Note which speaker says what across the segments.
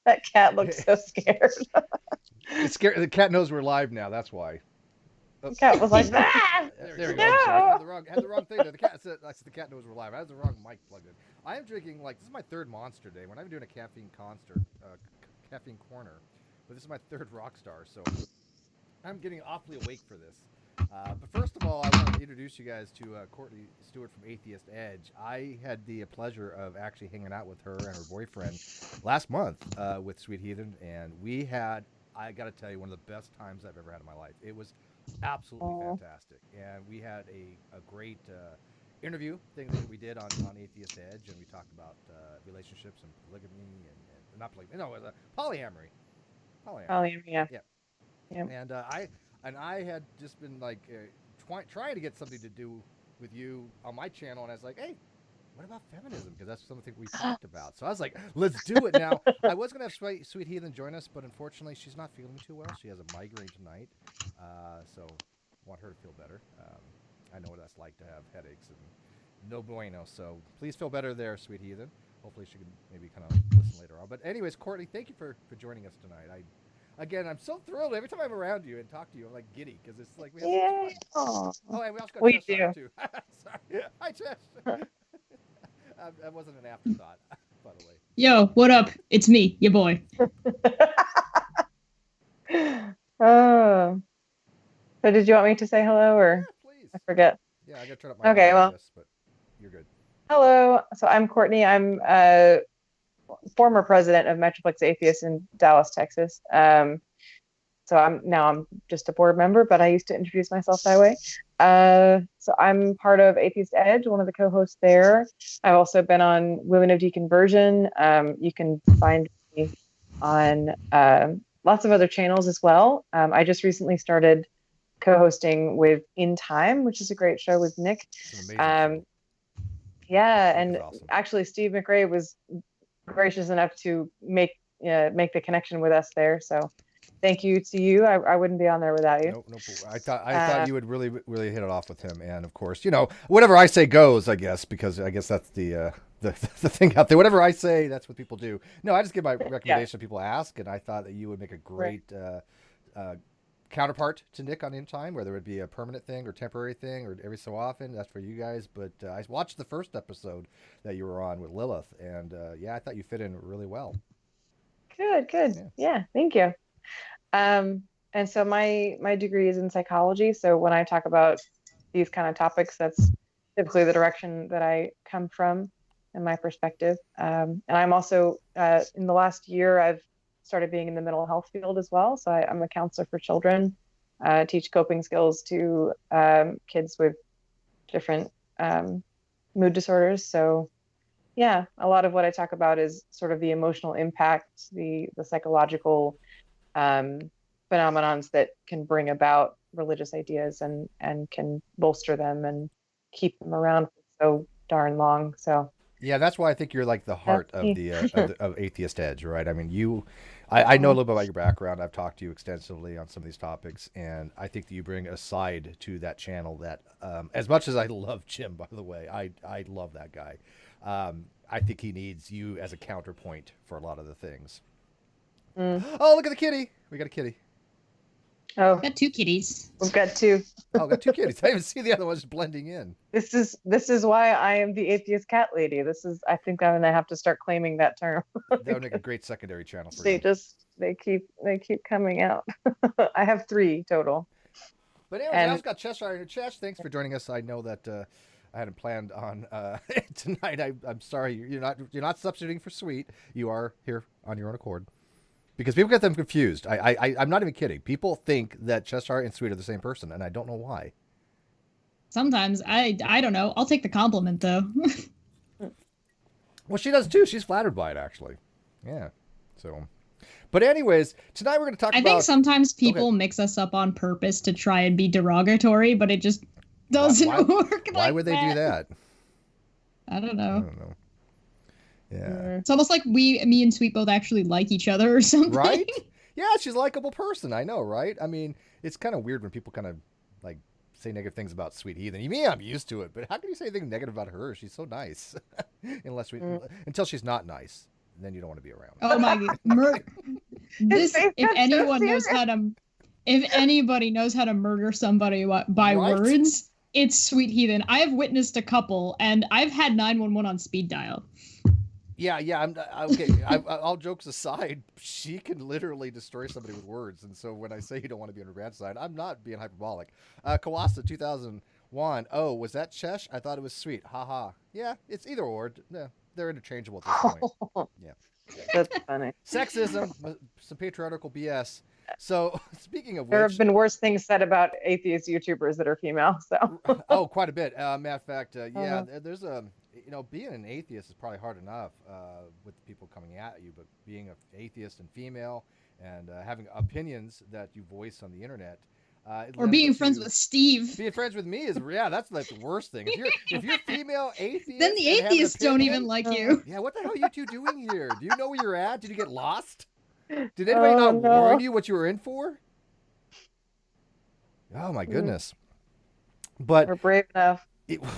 Speaker 1: That cat looks so scared.
Speaker 2: It's scary. The cat knows we're live now. That's why. Oh,
Speaker 1: The cat was like, ah,
Speaker 2: there we go. I'm sorry.
Speaker 1: no.
Speaker 2: Had the wrong thing there. The cat said, I said the cat knows we're live. I had the wrong mic plugged in. I am drinking this is my third Monster day. When I'm doing a caffeine corner, but this is my third Rockstar, so I'm getting awfully awake for this. But first of all, I want to introduce you guys to Courtney Stewart from Atheist Edge. I had the pleasure of actually hanging out with her and her boyfriend last month with Sweet Heathen, and we had, I got to tell you, one of the best times I've ever had in my life. It was absolutely fantastic, and we had a great interview thing that we did on Atheist Edge, and we talked about relationships and polygamy and not polygamy, no, it was polyamory.
Speaker 1: Polyamory, yeah.
Speaker 2: Yeah.
Speaker 1: Yeah.
Speaker 2: And I had just been trying to get something to do with you on my channel, and I was like, hey, what about feminism? Because that's something we talked about. So I was like, let's do it now. I was gonna have Sweet Heathen join us, but unfortunately, she's not feeling too well. She has a migraine tonight, so want her to feel better. I know what that's like to have headaches and no bueno. So please feel better there, Sweet Heathen. Hopefully, she can maybe kind of listen later on. But anyways, Courtney, thank you for joining us tonight. Again, I'm so thrilled every time I'm around you and talk to you. I'm like giddy because it's like we have so much fun. Oh, and we also got
Speaker 1: We
Speaker 2: Chess
Speaker 1: do.
Speaker 2: on too. Sorry, hi Chess. That wasn't an afterthought, by the way.
Speaker 3: Yo, what up? It's me, your boy.
Speaker 1: Oh. So did you want me to say hello or
Speaker 2: Yeah, please.
Speaker 1: I forget?
Speaker 2: Yeah, I gotta turn up my
Speaker 1: Okay,
Speaker 2: volume,
Speaker 1: well,
Speaker 2: I guess, but you're good.
Speaker 1: hello. So I'm Courtney. I'm former president of Metroplex Atheists in Dallas, Texas. So I'm just a board member, but I used to introduce myself that way. So I'm part of Atheist Edge, one of the co-hosts there. I've also been on Women of Deconversion. You can find me on lots of other channels as well. I just recently started co-hosting with In Time, which is a great show with Nick.
Speaker 2: It's an amazing show.
Speaker 1: Yeah,
Speaker 2: Nick
Speaker 1: and
Speaker 2: is awesome.
Speaker 1: actually Steve McRae was gracious enough to make the connection with us there. So thank you to you. I wouldn't be on there without you.
Speaker 2: Nope. I thought you would really hit it off with him, and of course, whatever I say goes. I guess because I guess that's the the thing out there. Whatever I say, that's what people do. No, I just give my recommendation. People ask, and I thought that you would make a great counterpart to Nick on In Time, whether it be a permanent thing or temporary thing or every so often. That's for you guys. But I watched the first episode that you were on with Lilith, and I thought you fit in really well.
Speaker 1: Good. Yeah, thank you. And so my degree is in psychology. So when I talk about these kind of topics, that's typically the direction that I come from and my perspective. And I'm also in the last year, I've started being in the mental health field as well. So I'm a counselor for children, teach coping skills to kids with different mood disorders. So yeah, a lot of what I talk about is sort of the emotional impact, the psychological phenomenons that can bring about religious ideas and can bolster them and keep them around for so darn long. So
Speaker 2: Yeah, that's why I think you're like the heart of of Atheist Edge, right? I mean, I know a little bit about your background. I've talked to you extensively on some of these topics, and I think that you bring a side to that channel that, as much as I love Jim, by the way, I love that guy. I think he needs you as a counterpoint for a lot of the things. Oh, look at the kitty! We got a kitty.
Speaker 1: Oh,
Speaker 3: Got two kitties.
Speaker 1: we've got two.
Speaker 2: Oh, we got two kitties. I didn't even see the other ones blending in.
Speaker 1: This is why I am the atheist cat lady. I think I'm gonna have to start claiming that term.
Speaker 2: That would make a great secondary channel for
Speaker 1: they
Speaker 2: you.
Speaker 1: they keep coming out. I have 3 total.
Speaker 2: But anyways, I also got Cheshire and Chesh. Thanks for joining us. I know that I hadn't planned on tonight. I'm sorry, you're not substituting for Sweet. You are here on your own accord. Because people get them confused. I'm not even kidding. People think that Cheshire and Sweet are the same person, and I don't know why.
Speaker 3: Sometimes I don't know. I'll take the compliment though.
Speaker 2: Well, she does too. She's flattered by it, actually. Yeah. So, but anyways, tonight we're going to talk about.
Speaker 3: I think sometimes people mix us up on purpose to try and be derogatory, but it just doesn't work.
Speaker 2: Why would they do that?
Speaker 3: I don't know.
Speaker 2: I don't know. Yeah.
Speaker 3: It's almost like me and Sweet both actually like each other or something.
Speaker 2: Right? Yeah, she's a likable person. I know, right? I mean, it's kind of weird when people kind of like say negative things about Sweet Heathen. I'm used to it, but how can you say anything negative about her? She's so nice. Until she's not nice. then you don't want to be around.
Speaker 3: Oh my god. This, if anyone knows how to, if anybody knows how to murder somebody by words, it's Sweet Heathen. I have witnessed a couple, and I've had 911 on speed dial.
Speaker 2: Yeah. I'm okay. All jokes aside, she can literally destroy somebody with words. And so when I say you don't want to be on her bad side, I'm not being hyperbolic. Kawasa 2001. Oh, was that Chesh? I thought it was sweet. Haha. Yeah, it's either or. Yeah, they're interchangeable at this point. Yeah.
Speaker 1: That's funny.
Speaker 2: Sexism, some patriarchal BS. So speaking of which,
Speaker 1: there have been worse things said about atheist YouTubers that are female. So
Speaker 2: quite a bit. Matter of fact, there's a being an atheist is probably hard enough with people coming at you, but being an atheist and female and having opinions that you voice on the internet.
Speaker 3: Or being friends with Steve.
Speaker 2: Being friends with me is that's like the worst thing. If you're female atheist,
Speaker 3: then the atheists don't even like you.
Speaker 2: Yeah, what the hell are you two doing here? Do you know where you're at? Did you get lost? Did anybody not warn you what you were in for? Oh my goodness! But
Speaker 1: we're brave enough.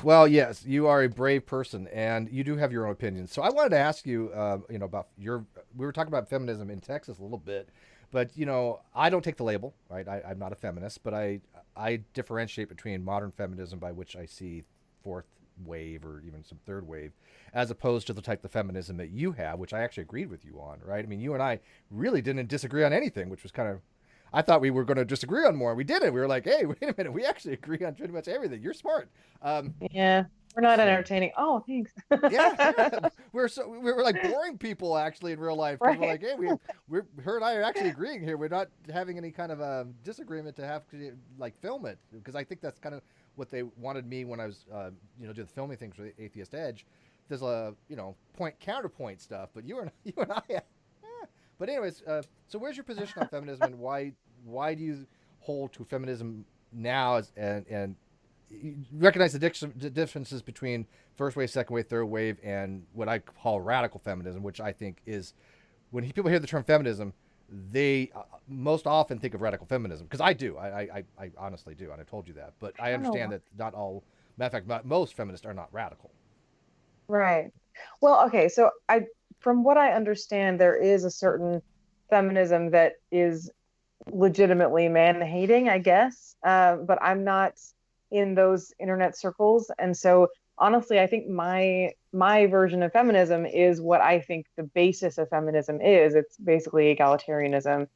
Speaker 2: Well, yes, you are a brave person, and you do have your own opinions. So I wanted to ask you, about your. We were talking about feminism in Texas a little bit. But, I don't take the label, right? I'm not a feminist, but I differentiate between modern feminism, by which I see fourth wave or even some third wave, as opposed to the type of feminism that you have, which I actually agreed with you on, right? I mean, you and I really didn't disagree on anything, which was kind of, I thought we were going to disagree on more. We didn't. We were like, hey, wait a minute. We actually agree on pretty much everything. You're smart.
Speaker 1: Yeah. We're not entertaining. Oh, thanks.
Speaker 2: Yeah. We were like boring people actually in real life. Right. We're like, hey, her and I are actually agreeing here. We're not having any kind of disagreement to have to like film it, because I think that's kind of what they wanted me when I was do the filming things for Atheist Edge. There's a point counterpoint stuff, but you and I. Yeah. But anyways, so where's your position on feminism, and why do you hold to feminism now and you recognize the differences between first wave, second wave, third wave, and what I call radical feminism, which I think is, when people hear the term feminism, they most often think of radical feminism, because I do. I honestly do, and I told you that. But I understand that not all, matter of fact, most feminists are not radical.
Speaker 1: Right. Well, okay. So from what I understand, there is a certain feminism that is legitimately man-hating, I guess. But I'm not in those internet circles, and so honestly, I think my version of feminism is what I think the basis of feminism is. It's basically egalitarianism.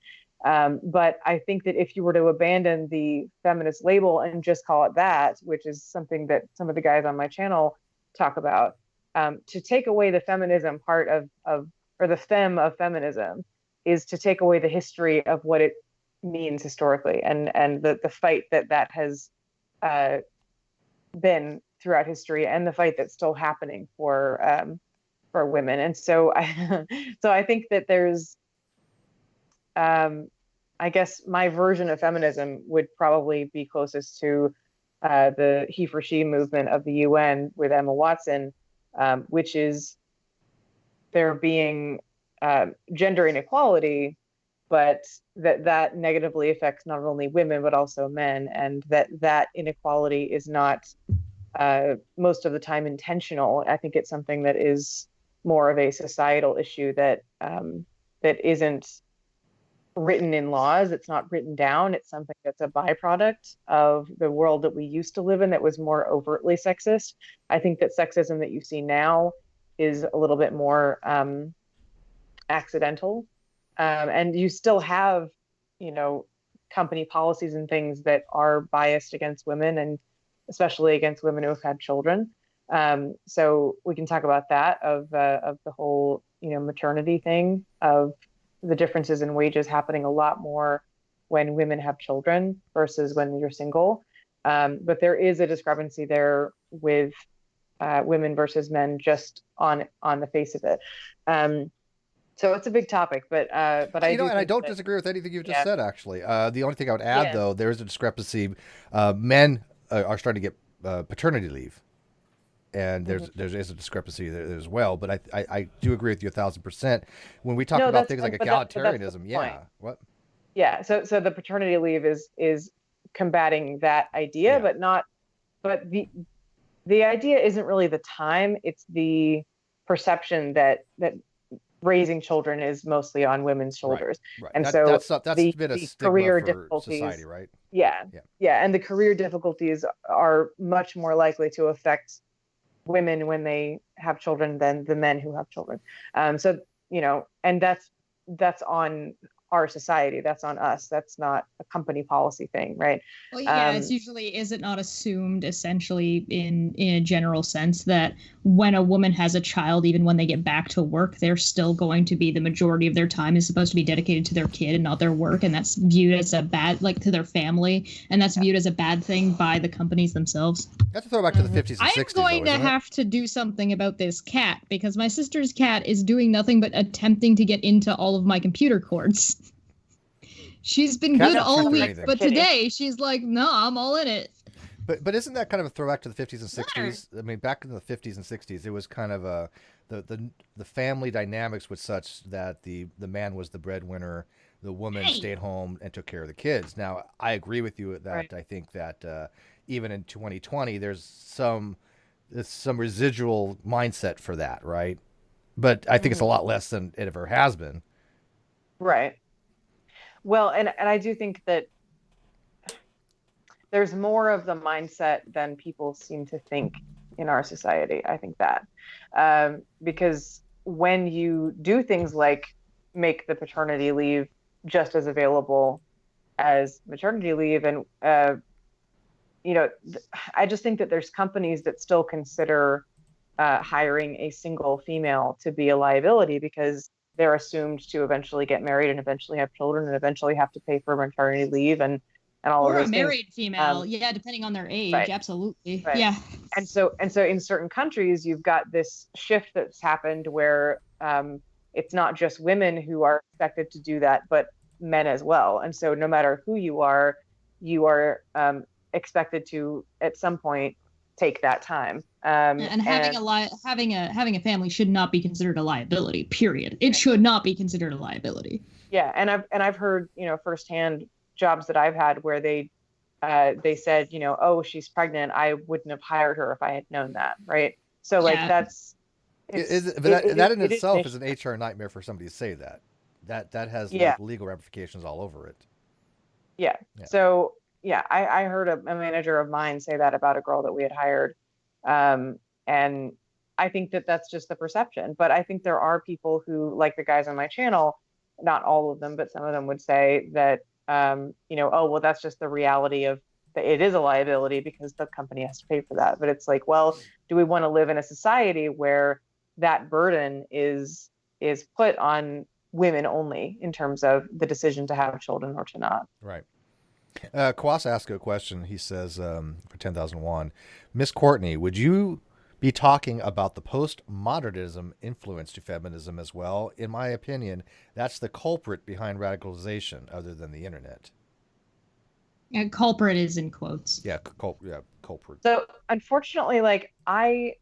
Speaker 1: But I think that if you were to abandon the feminist label and just call it that, which is something that some of the guys on my channel talk about, to take away the feminism part or the fem of feminism is to take away the history of what it means historically, and the fight that has been throughout history, and the fight that's still happening for women. And so I think that there's I guess my version of feminism would probably be closest to the he for she movement of the UN with Emma Watson, which is there being gender inequality, but that negatively affects not only women but also men, and that inequality is not most of the time intentional. I think it's something that is more of a societal issue that isn't written in laws. It's not written down. It's something that's a byproduct of the world that we used to live in that was more overtly sexist. I think that sexism that you see now is a little bit more accidental. And you still have, company policies and things that are biased against women, and especially against women who have had children. So we can talk about that, of the whole, maternity thing, of the differences in wages happening a lot more when women have children versus when you're single. But there is a discrepancy there with women versus men, just on the face of it. So it's a big topic, but I
Speaker 2: don't disagree with anything you've just said. Actually, the only thing I would add, though, there is a discrepancy. Men are starting to get paternity leave, and there's a discrepancy there as well. But I do agree with you 1,000%. When we talk about things like egalitarianism, what?
Speaker 1: Yeah, so the paternity leave is combating that idea, but the idea isn't really the time. It's the perception that raising children is mostly on women's shoulders.
Speaker 2: Right.
Speaker 1: And
Speaker 2: That's
Speaker 1: the
Speaker 2: been a stigma
Speaker 1: career
Speaker 2: for
Speaker 1: difficulties,
Speaker 2: society, right?
Speaker 1: yeah, and the career difficulties are much more likely to affect women when they have children than the men who have children. So, and that's on our society. That's on us. That's not a company policy thing, right?
Speaker 3: Well, yeah, it's usually, is it not assumed essentially in a general sense that when a woman has a child, even when they get back to work, they're still going to be, the majority of their time is supposed to be dedicated to their kid and not their work, and that's viewed as a bad, like, to their family, and that's viewed as a bad thing by the companies themselves.
Speaker 2: That's a throwback to the 50s and 60s.
Speaker 3: I am going to have to do something about this cat, because my sister's cat is doing nothing but attempting to get into all of my computer cords. She's been good all week, but today she's like, no, I'm all in it.
Speaker 2: But isn't that kind of a throwback to the 50s and 60s? I mean, back in the 50s and 60s, it was kind of the family dynamics was such that the man was the breadwinner, the woman stayed home and took care of the kids. Now, I agree with you that I think that even in 2020, there's some residual mindset for that, right? But I think it's a lot less than it ever has been.
Speaker 1: Right. Well, and I do think that there's more of the mindset than people seem to think in our society. I think that because when you do things like make the paternity leave just as available as maternity leave, and I just think that there's companies that still consider hiring a single female to be a liability, because they're assumed to eventually get married and eventually have children and eventually have to pay for maternity leave and all of those things.
Speaker 3: Or a married female, depending on their age, absolutely. Right. Yeah.
Speaker 1: And so in certain countries, you've got this shift that's happened where it's not just women who are expected to do that, but men as well. And so no matter who you are expected to at some point take that time.
Speaker 3: And having a family should not be considered a liability. Period. It should not be considered a liability.
Speaker 1: Yeah, and I've heard firsthand jobs that I've had where they said oh, she's pregnant. I wouldn't have hired her if I had known that, right? So that's
Speaker 2: that in itself is an HR nightmare for somebody to say that. That has legal ramifications all over it.
Speaker 1: Yeah. So. Yeah, I heard a manager of mine say that about a girl that we had hired. And I think that that's just the perception. But I think there are people who, like the guys on my channel, not all of them, but some of them would say that, oh, well, that's just the reality of that. It is a liability because the company has to pay for that. But it's like, well, do we want to live in a society where that burden is put on women only in terms of the decision to have children or to not?
Speaker 2: Right. Kwas asked a question. He says, for 10,001, Miss Courtney, would you be talking about the postmodernism influence to feminism as well? In my opinion, that's the culprit behind radicalization, other than the internet.
Speaker 3: Yeah, culprit is in quotes.
Speaker 2: Yeah, culprit.
Speaker 1: So unfortunately, I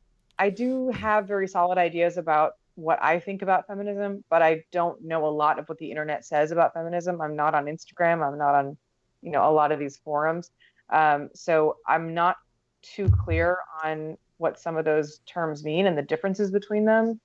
Speaker 1: do have very solid ideas about what I think about feminism, but I don't know a lot of what the internet says about feminism. I'm not on Instagram. I'm not on a lot of these forums. So I'm not too clear on what some of those terms mean and the differences between them,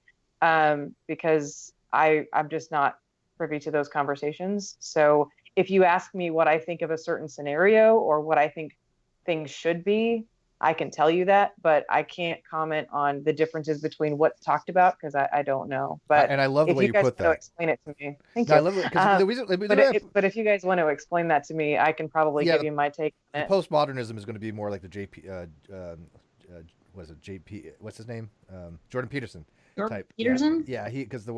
Speaker 1: because I'm just not privy to those conversations. So if you ask me what I think of a certain scenario or what I think things should be, I can tell you that, but I can't comment on the differences between what's talked about because I don't know. But
Speaker 2: I love the way you put that.
Speaker 1: Explain it to me. Thank you. I love it, but if you guys want to explain that to me, I can probably give you my take on it.
Speaker 2: Postmodernism is going to be more like the what's his name? Jordan Peterson. Type.
Speaker 3: Peterson?
Speaker 2: Yeah, because a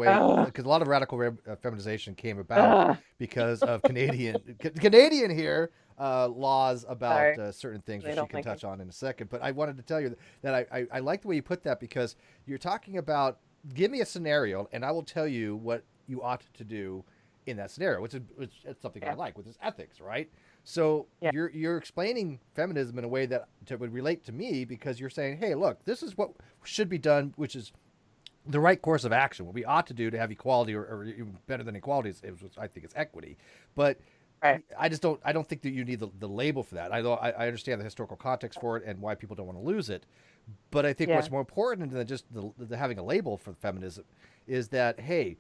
Speaker 2: lot of radical feminization came about because of Canadian here laws about certain things, which you can touch on in a second. But I wanted to tell you that I like the way you put that, because you're talking about, give me a scenario and I will tell you what you ought to do in that scenario, which is something I like, which is ethics, right? So you're explaining feminism in a way that would relate to me, because you're saying, hey, look, this is what should be done, which is the right course of action, what we ought to do to have equality, or even better than equality is I think it's equity. But I don't think that you need the label for that. I understand the historical context for it and why people don't want to lose it, But I think what's more important than just the having a label for feminism is that, hey,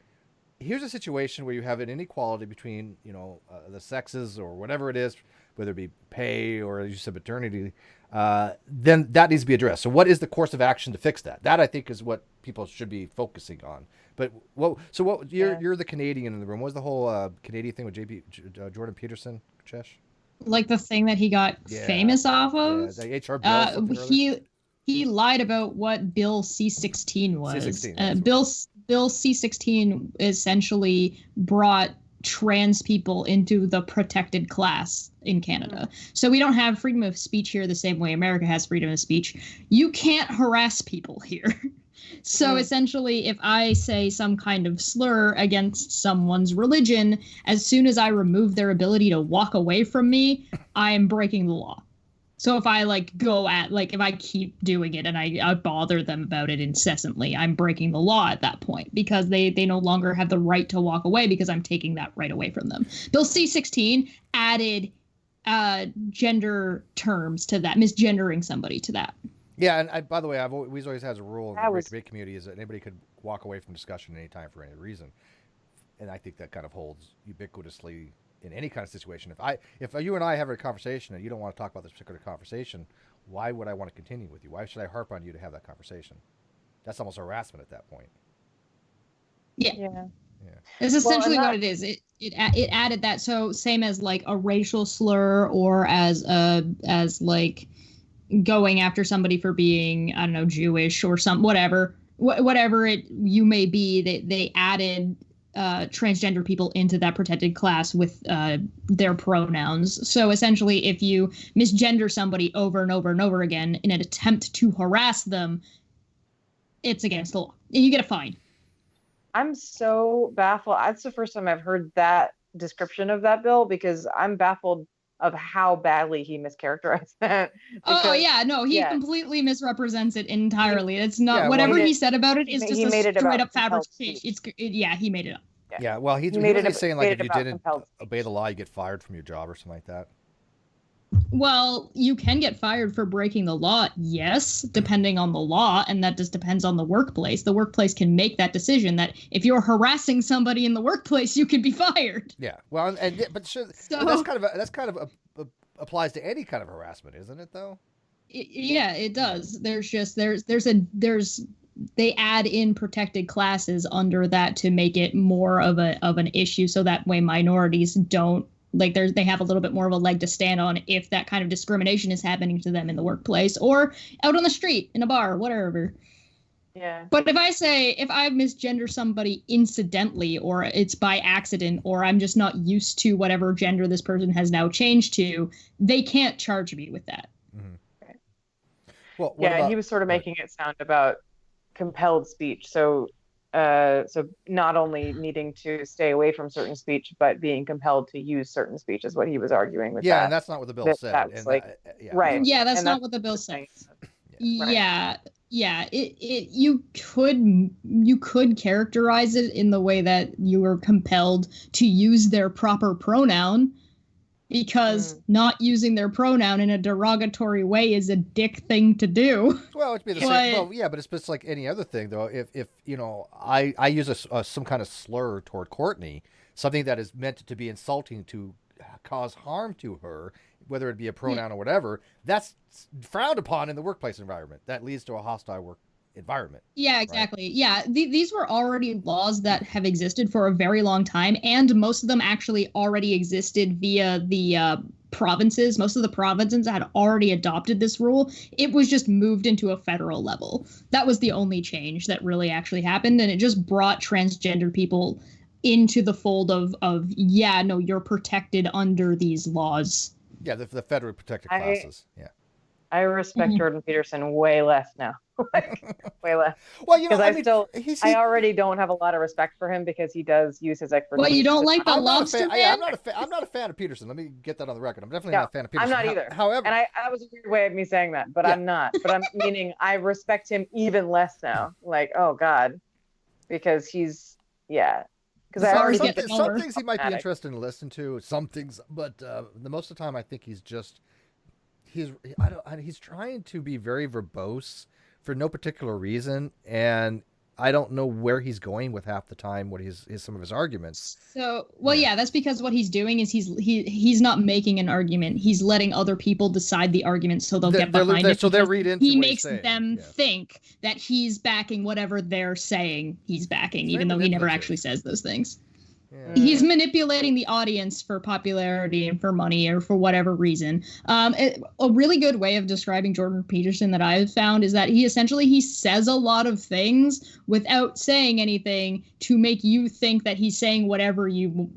Speaker 2: here's a situation where you have an inequality between, the sexes or whatever it is, whether it be pay or, as you said, maternity, then that needs to be addressed. So what is the course of action to fix that? That, I think, is what people should be focusing on. But you're the Canadian in the room. What was the whole Canadian thing with Jordan Peterson, Chesh?
Speaker 3: Like the thing that he got famous off of?
Speaker 2: Yeah, the HR bill.
Speaker 3: He lied about what Bill C-16 was.
Speaker 2: C-16,
Speaker 3: Bill C-16 essentially brought trans people into the protected class in Canada. So we don't have freedom of speech here the same way America has freedom of speech. You can't harass people here. So essentially, if I say some kind of slur against someone's religion, as soon as I remove their ability to walk away from me, I am breaking the law. So if I if I keep doing it and I bother them about it incessantly, I'm breaking the law at that point because they no longer have the right to walk away because I'm taking that right away from them. Bill C-16 added gender terms to that, misgendering somebody to that.
Speaker 2: Yeah, and by the way, we always has a rule in the debate community is that anybody could walk away from discussion at any time for any reason. And I think that kind of holds ubiquitously in any kind of situation. If you and I have a conversation and you don't want to talk about this particular conversation, why would I want to continue with you? Why should I harp on you to have that conversation? That's almost harassment at that point.
Speaker 3: Yeah. It's essentially what it is. It added that. So same as like a racial slur or as like going after somebody for being, I don't know, Jewish or whatever you may be, they added transgender people into that protected class with their pronouns. So essentially, if you misgender somebody over and over and over again in an attempt to harass them, it's against the law. And you get a fine.
Speaker 1: I'm so baffled. That's the first time I've heard that description of that bill because I'm baffled of how badly he mischaracterized that.
Speaker 3: He completely misrepresents it entirely. It's not whatever he said about it is just a straight up fabrication. He made it up.
Speaker 2: Yeah, well, he's really saying like if you didn't obey the law, you get fired from your job or something like that.
Speaker 3: Well, you can get fired for breaking the law, yes, depending on the law, and that just depends on the workplace. The workplace can make that decision that if you're harassing somebody in the workplace, you can be fired.
Speaker 2: Yeah, well, but that's kind of applies to any kind of harassment, isn't it? Though.
Speaker 3: It does. They add in protected classes under that to make it more of an issue, so that way minorities don't. Like they have a little bit more of a leg to stand on if that kind of discrimination is happening to them in the workplace or out on the street, in a bar, whatever.
Speaker 1: Yeah.
Speaker 3: But if I misgender somebody incidentally, or it's by accident, or I'm just not used to whatever gender this person has now changed to, they can't charge me with that.
Speaker 2: Mm-hmm. Right. Well,
Speaker 1: he was sort of making it sound about compelled speech. So not only needing to stay away from certain speech, but being compelled to use certain speech is what he was arguing with.
Speaker 2: Yeah, and that's not what the bill said.
Speaker 1: That's right.
Speaker 3: Yeah, that's not what the bill said. Yeah. You could characterize it in the way that you were compelled to use their proper pronoun, because not using their pronoun in a derogatory way is a dick thing to do.
Speaker 2: Well, it'd be the same. Well, yeah, but it's just like any other thing, though. If I use some kind of slur toward Courtney, something that is meant to be insulting to cause harm to her, whether it be a pronoun or whatever, that's frowned upon in the workplace environment. That leads to a hostile work environment.
Speaker 3: Yeah, exactly. Right? Yeah, these were already laws that have existed for a very long time, and most of them actually already existed via the provinces. Most of the provinces had already adopted this rule. It was just moved into a federal level. That was the only change that really actually happened, and it just brought transgender people into the fold of you're protected under these laws.
Speaker 2: Yeah, the federally protected classes.
Speaker 1: I respect Jordan Peterson way less now. Way less.
Speaker 2: Well,
Speaker 1: I already don't have a lot of respect for him because he does use his expertise.
Speaker 3: Well, you don't like the lobster man?
Speaker 2: I'm not a fan of Peterson. Let me get that on the record. I'm definitely not a fan of Peterson.
Speaker 1: I'm not either.
Speaker 2: However,
Speaker 1: and that was a weird way of me saying that, but I'm not. But I'm meaning I respect him even less now. Like, oh God, because he's Because I already
Speaker 2: some things he might be interested in listening to. Some things, but the most of the time, I think he's trying to be very verbose for no particular reason, and I don't know where he's going with half the time. What his some of his arguments.
Speaker 3: So, well, yeah, that's because what he's doing is he's not making an argument. He's letting other people decide the argument, so they'll get behind it.
Speaker 2: So they'll read into.
Speaker 3: He makes them think that he's backing whatever they're saying he's backing, even though he never actually says those things. Yeah. He's manipulating the audience for popularity and for money or for whatever reason. A really good way of describing Jordan Peterson that I've found is that he says a lot of things without saying anything to make you think that he's saying whatever you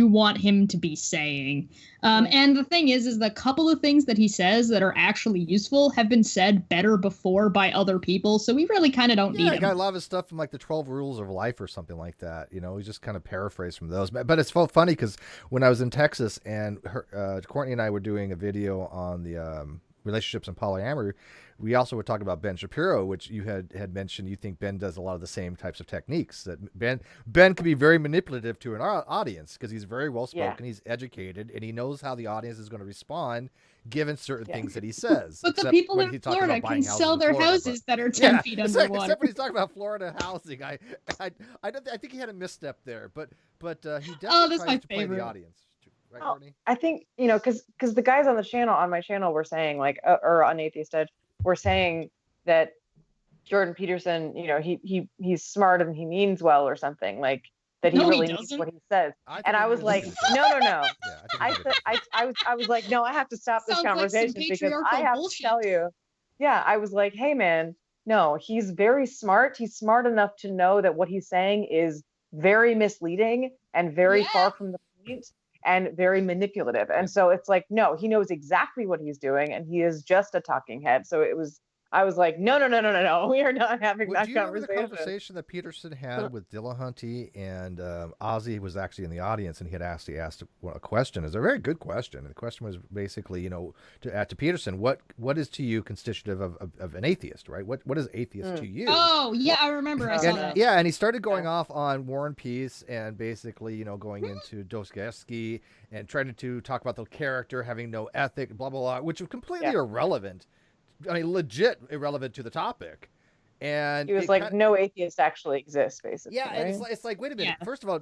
Speaker 3: want him to be saying. And the thing is the couple of things that he says that are actually useful have been said better before by other people, so we really kind of don't need him.
Speaker 2: I got a lot of his stuff from like the 12 Rules of Life or something like that. You know, he just kind of paraphrased from those. But it's funny because when I was in Texas and Courtney and I were doing a video on the relationships and polyamory, we also were talking about Ben Shapiro, which you had mentioned. You think Ben does a lot of the same types of techniques. That Ben can be very manipulative to an audience because he's very well spoken, he's educated, and he knows how the audience is going to respond given certain things that he says.
Speaker 3: But the people in Florida can sell their houses that are 10 feet underwater.
Speaker 2: Except when he's talking about Florida housing, I think he had a misstep there, but he definitely tries to play the audience. Right, Courtney?
Speaker 1: I think because the guys on my channel were saying or on Atheist Edge were saying that Jordan Peterson, he's smart and he means well or something, like that he really means what he says. And I was like, no. I was like, no, I have to stop this conversation because I have to tell you. Yeah, I was like, hey man, no, he's very smart. He's smart enough to know that what he's saying is very misleading and very far from the point and very manipulative. And so it's like, no, he knows exactly what he's doing and he is just a talking head. So I was like, no, we are not having that conversation. Do you remember the
Speaker 2: conversation that Peterson had with Dillahunty and Ozzy was actually in the audience, and he had asked a question. It's a very good question. And the question was basically, to Peterson, what is to you constitutive of an atheist, right? What is atheist to you?
Speaker 3: Oh, yeah, I remember. I saw that.
Speaker 2: Yeah, and he started going off on War and Peace and basically, going into Dostoevsky and trying to talk about the character having no ethic, blah, blah, blah, which was completely irrelevant. I mean, legit irrelevant to the topic. And
Speaker 1: he was like, no atheist actually exists, basically.
Speaker 2: Yeah, and it's like, wait a minute. Yeah. First of all,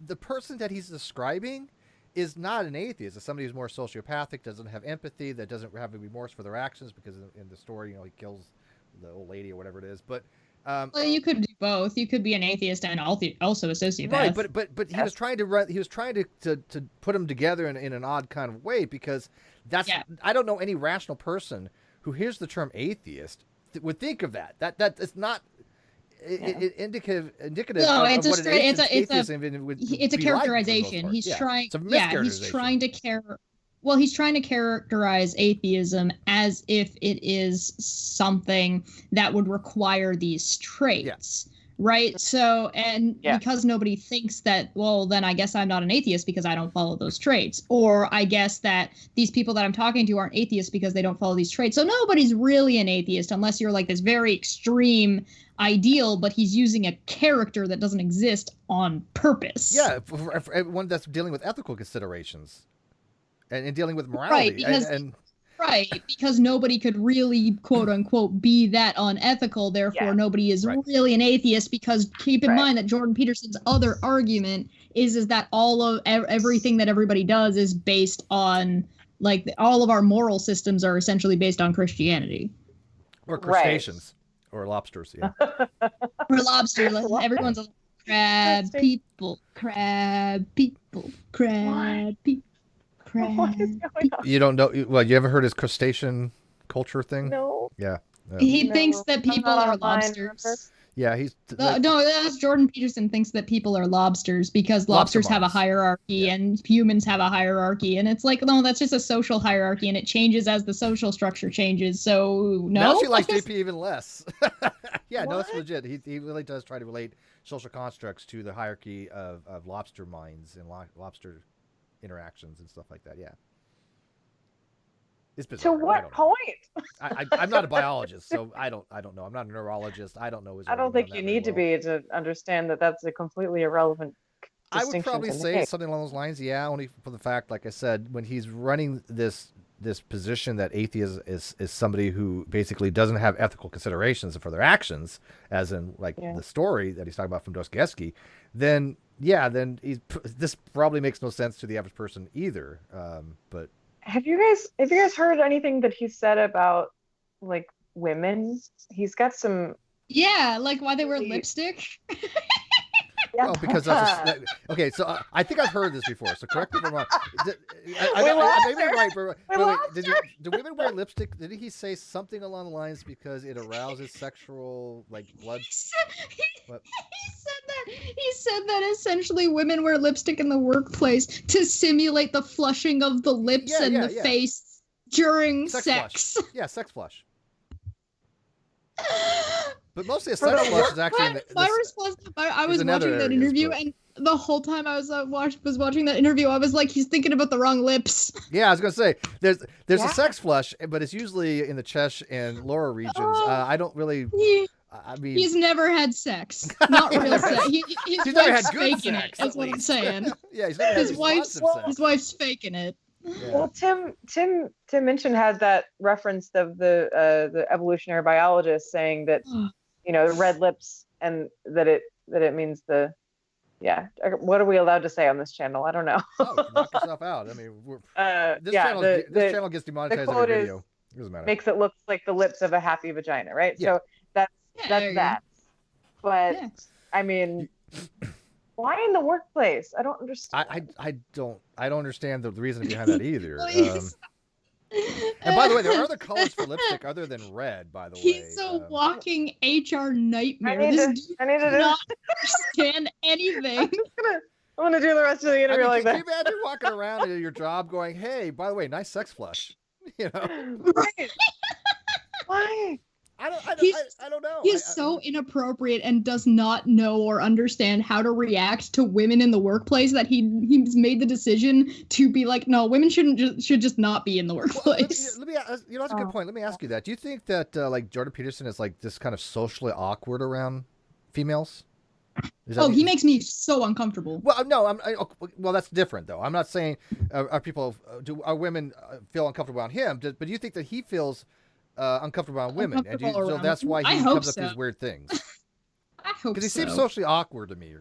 Speaker 2: the person that he's describing is not an atheist. It's somebody who's more sociopathic, doesn't have empathy, that doesn't have remorse for their actions because in the story, he kills the old lady or whatever it is. But
Speaker 3: well, you could do both. You could be an atheist and also a sociopath.
Speaker 2: Right, but he was trying to put them together in an odd kind of way because I don't know any rational person who hears the term atheist would think of that. That is not indicative
Speaker 3: no,
Speaker 2: of what
Speaker 3: it's a characterization.
Speaker 2: Like
Speaker 3: he's trying to characterize atheism as if it is something that would require these traits. Yeah. Right. So, because nobody thinks that, well, then I guess I'm not an atheist because I don't follow those traits. Or I guess that these people that I'm talking to aren't atheists because they don't follow these traits. So nobody's really an atheist unless you're like this very extreme ideal, but he's using a character that doesn't exist on purpose.
Speaker 2: Yeah. For everyone that's dealing with ethical considerations and dealing with morality.
Speaker 3: Right, because nobody could really, quote unquote, be that unethical. Therefore, nobody is really an atheist. Because keep in mind that Jordan Peterson's other argument is that all of everything that everybody does is based on, like, all of our moral systems are essentially based on Christianity.
Speaker 2: Or crustaceans, or lobsters. Yeah,
Speaker 3: or lobster. Everyone's a crab people.
Speaker 2: You don't know? Well, you ever heard his crustacean culture thing?
Speaker 1: No.
Speaker 2: Yeah.
Speaker 3: He thinks that people are lobsters.
Speaker 2: Yeah, he's
Speaker 3: no. That's Jordan Peterson thinks that people are lobsters because lobsters have a hierarchy and humans have a hierarchy, and it's like, no, that's just a social hierarchy, and it changes as the social structure changes. So no.
Speaker 2: Now she likes JP even less. Yeah, no, that's legit. He really does try to relate social constructs to the hierarchy of lobster minds and lobster interactions and stuff like that. Yeah, it's bizarre.
Speaker 1: To what point?
Speaker 2: I'm not a biologist, so I don't know. I'm not a neurologist. I don't know.
Speaker 1: I don't think you need to be to understand that that's a completely irrelevant distinction.
Speaker 2: I would probably say something along those lines. Yeah, only for the fact, like I said, when he's running this this position that atheist is somebody who basically doesn't have ethical considerations for their actions, as in like the story that he's talking about from Dostoevsky, then this probably makes no sense to the average person either. But
Speaker 1: have you guys heard anything that he said about like women? He's got some
Speaker 3: like why they wear lipstick.
Speaker 2: Well, because that's okay. So I think I've heard this before. So correct me if I'm wrong. I may be right, but wait, do women wear lipstick? Did he say something along the lines because it arouses sexual like blood?
Speaker 3: He said that essentially women wear lipstick in the workplace to simulate the flushing of the lips and the face during sex.
Speaker 2: Yeah, sex flush. But mostly a sex flush is actually.
Speaker 3: My response, I was watching that interview, and the whole time I was watching that interview, I was like, he's thinking about the wrong lips.
Speaker 2: Yeah, I was gonna say there's a sex flush, but it's usually in the chest and lower regions. I don't really. I mean,
Speaker 3: he's never had sex, not real sex. He's
Speaker 2: never had good
Speaker 3: faking
Speaker 2: sex.
Speaker 3: That's what I'm saying.
Speaker 2: Yeah, he's never had
Speaker 3: his wife's faking it.
Speaker 2: Yeah.
Speaker 1: Well, Tim Minchin had that reference of the evolutionary biologist saying that the red lips and that it means the. Yeah. What are we allowed to say on this channel? I don't know.
Speaker 2: Knock yourself out. I mean, this channel gets demonetized every video. It doesn't matter.
Speaker 1: Makes it look like the lips of a happy vagina, right? Yeah. So that's that. But I mean, why in the workplace? I don't understand.
Speaker 2: I don't understand the reason behind that either. And by the way, there are other colors for lipstick other than red, by the way.
Speaker 3: He's a walking HR nightmare.
Speaker 1: I need to
Speaker 3: not understand anything.
Speaker 1: I'm gonna do the rest of the interview like that.
Speaker 2: Can you imagine walking around to your job going, hey, by the way, nice sex flush?
Speaker 1: Right. Why?
Speaker 2: I don't know.
Speaker 3: He's so inappropriate and does not know or understand how to react to women in the workplace that he's made the decision to be like, no, women should just not be in the workplace.
Speaker 2: Let me that's a good point. Let me ask you that. Do you think that like Jordan Peterson is like this kind of socially awkward around females?
Speaker 3: He makes me so uncomfortable.
Speaker 2: Well, no, well, that's different though. I'm not saying are women feel uncomfortable around him, but do you think that he feels uncomfortable around women, and so that's why he comes up with these weird things?
Speaker 3: I hope
Speaker 2: because he seems socially awkward to me.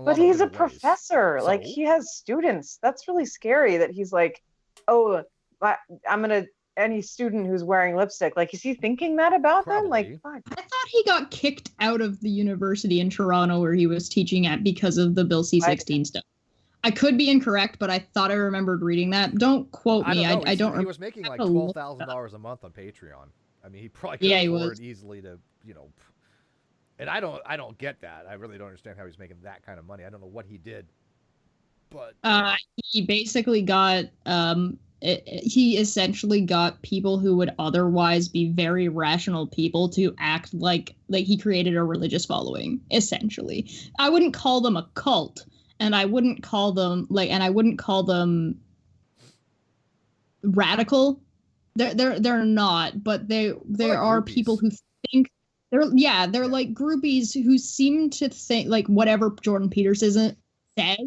Speaker 1: But he's a professor. Like he has students. That's really scary. That he's like, oh, I'm gonna any student who's wearing lipstick. Like, is he thinking that about them? Like, fuck.
Speaker 3: I thought he got kicked out of the university in Toronto where he was teaching at because of the Bill C-16 stuff. I could be incorrect, but I thought I remembered reading that. Don't quote me. I don't remember.
Speaker 2: He was making like $12,000 a month on Patreon. I mean, he probably could afford easily to, and I don't get that. I really don't understand how he's making that kind of money. I don't know what he did, but
Speaker 3: he basically got he essentially got people who would otherwise be very rational people to act like he created a religious following. Essentially, I wouldn't call them a cult. And I wouldn't call them radical. They're not, but there are people who think they're like groupies who seem to think like whatever Jordan Peterson says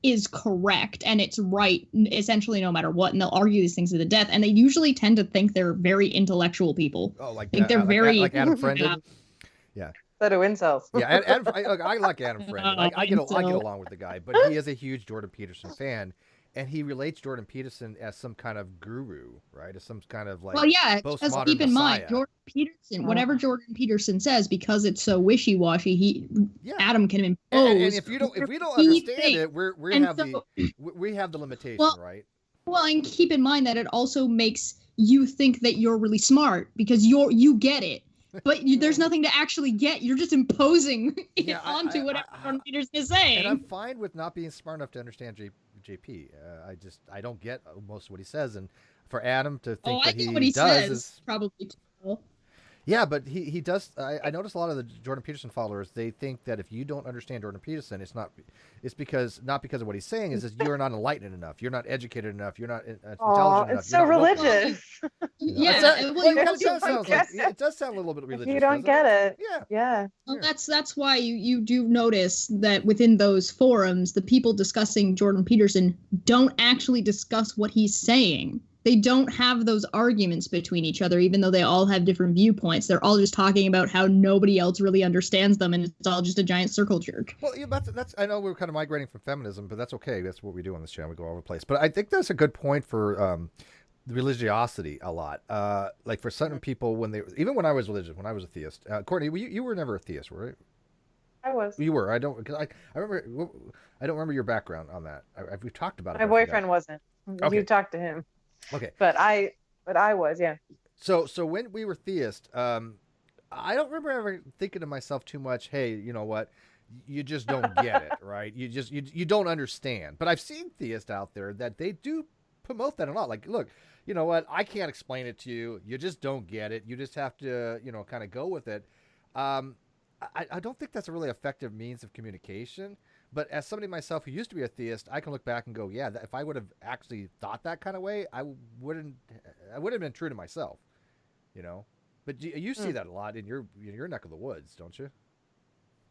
Speaker 3: is correct and it's right essentially no matter what, and they'll argue these things to the death, and they usually tend to think they're very intellectual people.
Speaker 2: Oh, like
Speaker 3: they're very
Speaker 2: like Adam Friend. Yeah.
Speaker 1: That are incels.
Speaker 2: Yeah, I like Adam Friend. I get along with the guy, but he is a huge Jordan Peterson fan, and he relates Jordan Peterson as some kind of guru, right? As some kind of like
Speaker 3: because keep in mind, Jordan Peterson, whatever Jordan Peterson says, because it's so wishy-washy, Adam can impose.
Speaker 2: And if we don't understand it, we have the limitation, right?
Speaker 3: Well, and keep in mind that it also makes you think that you're really smart because you get it. But there's nothing to actually get. You're just imposing onto whatever Jordan Peterson is saying.
Speaker 2: And I'm fine with not being smart enough to understand JP. I don't get most of what he says. And for Adam to think that he does is
Speaker 3: probably too.
Speaker 2: Yeah, but he does. I notice a lot of the Jordan Peterson followers, they think that if you don't understand Jordan Peterson, it's not because of what he's saying. Is that you're not enlightened enough, you're not educated enough, you're not intelligent enough.
Speaker 1: It's so religious.
Speaker 2: It does sound a little bit religious.
Speaker 1: You don't get it.
Speaker 2: Yeah.
Speaker 3: Well, that's why you do notice that within those forums, the people discussing Jordan Peterson don't actually discuss what he's saying. they don't have those arguments between each other, even though they all have different viewpoints. They're all just talking about how nobody else really understands them, and it's all just a giant circle jerk.
Speaker 2: Well, yeah, that's. I know we're kind of migrating from feminism, but that's okay. That's what we do on this channel. We go all over the place. But I think that's a good point for religiosity a lot. Like for certain people, even when I was religious, when I was a theist, Courtney, you were never a theist, right?
Speaker 1: I was.
Speaker 2: You were. I don't. Cause I remember. I don't remember your background on that. We've talked about it.
Speaker 1: My boyfriend wasn't.
Speaker 2: Okay.
Speaker 1: You talked to him.
Speaker 2: Okay.
Speaker 1: But I was, yeah.
Speaker 2: So when we were theist, I don't remember ever thinking to myself too much, hey, you know what? You just don't get it, right? You don't understand. But I've seen theists out there that they do promote that a lot. Like, look, you know what? I can't explain it to you. You just don't get it. You just have to, kind of go with it. I don't think that's a really effective means of communication. But as somebody myself who used to be a theist, I can look back and go, yeah, if I would have actually thought that kind of way, I wouldn't have been true to myself, But you see that a lot in your neck of the woods, don't you?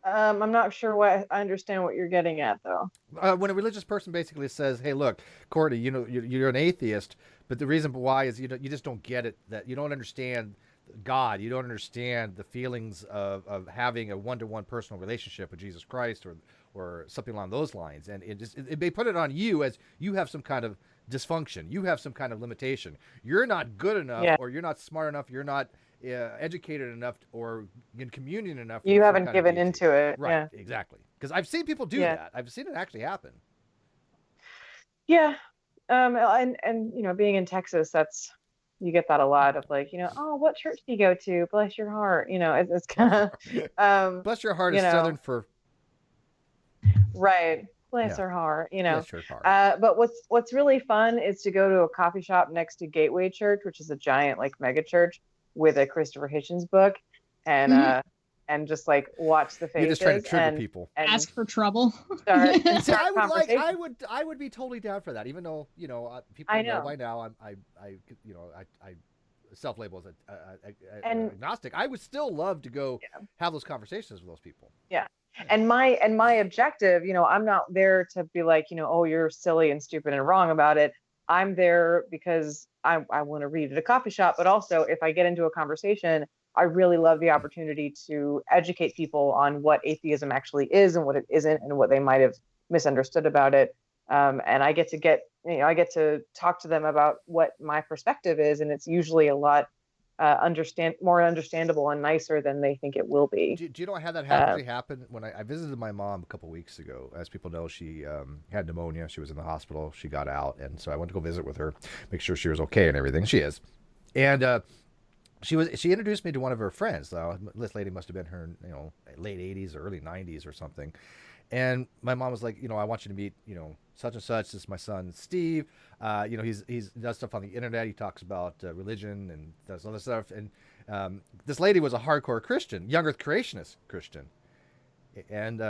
Speaker 1: I'm not sure I understand what you're getting at, though.
Speaker 2: When a religious person basically says, hey, look, Courtney, you're an atheist, but the reason why is you just don't get it, that you don't understand God. You don't understand the feelings of having a one-to-one personal relationship with Jesus Christ or something along those lines. And they put it on you as you have some kind of dysfunction. You have some kind of limitation. You're not good enough, or you're not smart enough. You're not educated enough or in communion enough.
Speaker 1: You haven't given into it.
Speaker 2: Right,
Speaker 1: yeah.
Speaker 2: Exactly. Because I've seen people do that. I've seen it actually happen.
Speaker 1: Yeah. And being in Texas, you get that a lot of like, oh, what church do you go to? Bless your heart. It's kind of,
Speaker 2: bless your heart is Southern for.
Speaker 1: Right. Bless her heart,
Speaker 2: Bless your heart.
Speaker 1: But what's really fun is to go to a coffee shop next to Gateway Church, which is a giant like mega church with a Christopher Hitchens book, and and just like watch the faces.
Speaker 2: You're just trying to trigger people.
Speaker 3: And ask for trouble.
Speaker 1: Start
Speaker 2: I would be totally down for that, even though people know by now I self-label as agnostic. I would still love to go have those conversations with those people.
Speaker 1: Yeah. And my objective, I'm not there to be like, oh, you're silly and stupid and wrong about it. I'm there because I want to read at a coffee shop, but also if I get into a conversation, I really love the opportunity to educate people on what atheism actually is and what it isn't and what they might have misunderstood about it. And I get to talk to them about what my perspective is, and it's usually a lot more understandable and nicer than they think it will be.
Speaker 2: Do you know how that actually happened? When I visited my mom a couple weeks ago, as people know, she had pneumonia. She was in the hospital. She got out, and so I went to go visit with her, make sure she was okay and everything. She is, and she introduced me to one of her friends. This lady must have been her, late 80s or early 90s or something. And my mom was like, I want you to meet, such and such. This is my son, Steve. He's does stuff on the internet. He talks about religion and does other stuff. And this lady was a hardcore Christian, young Earth creationist Christian. And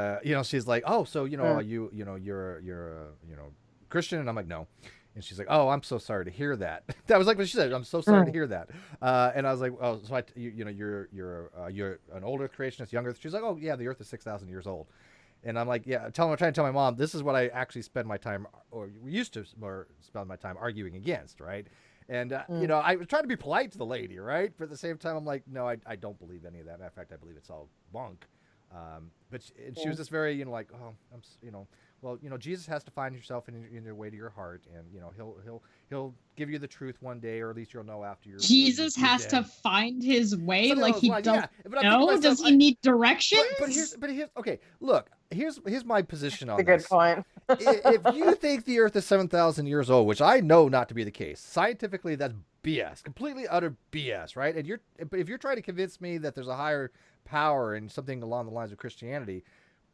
Speaker 2: she's like, oh, so you're a Christian? And I'm like, no. And she's like, oh, I'm so sorry to hear that. That was like what she said. I'm so sorry to hear that. And I was like, oh, so you're an older creationist, young Earth. She's like, oh yeah, the Earth is 6,000 years old. And I'm like, yeah, I'm trying to tell my mom, this is what I actually spend my time, or used to spend my time arguing against, right? And, I was trying to be polite to the lady, right? But at the same time, I'm like, no, I don't believe any of that. Matter of fact, I believe it's all bunk. But she was just very, Jesus has to find yourself in your way to your heart, and he'll give you the truth one day, or at least you'll know after you're.
Speaker 3: Jesus has to find his way, like he doesn't
Speaker 2: know.
Speaker 3: Does he need directions?
Speaker 2: But here's okay. Look, here's my position on
Speaker 1: this. That's a good
Speaker 2: point. If you think the Earth is 7,000 years old, which I know not to be the case, scientifically that's BS, completely utter BS, right? And if you're trying to convince me that there's a higher power and something along the lines of Christianity,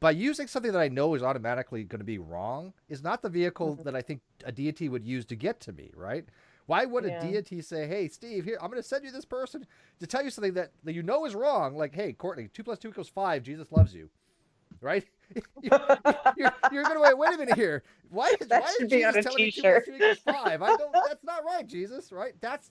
Speaker 2: by using something that I know is automatically going to be wrong, is not the vehicle that I think a deity would use to get to me, right? Why would a deity say, hey, Steve, here, I'm going to send you this person to tell you something that you know is wrong, like, hey, Courtney, 2 + 2 = 5, Jesus loves you, right? you're going to wait a minute here. Why is Jesus telling me 2 + 2 = 5? That's not right, Jesus, right? That's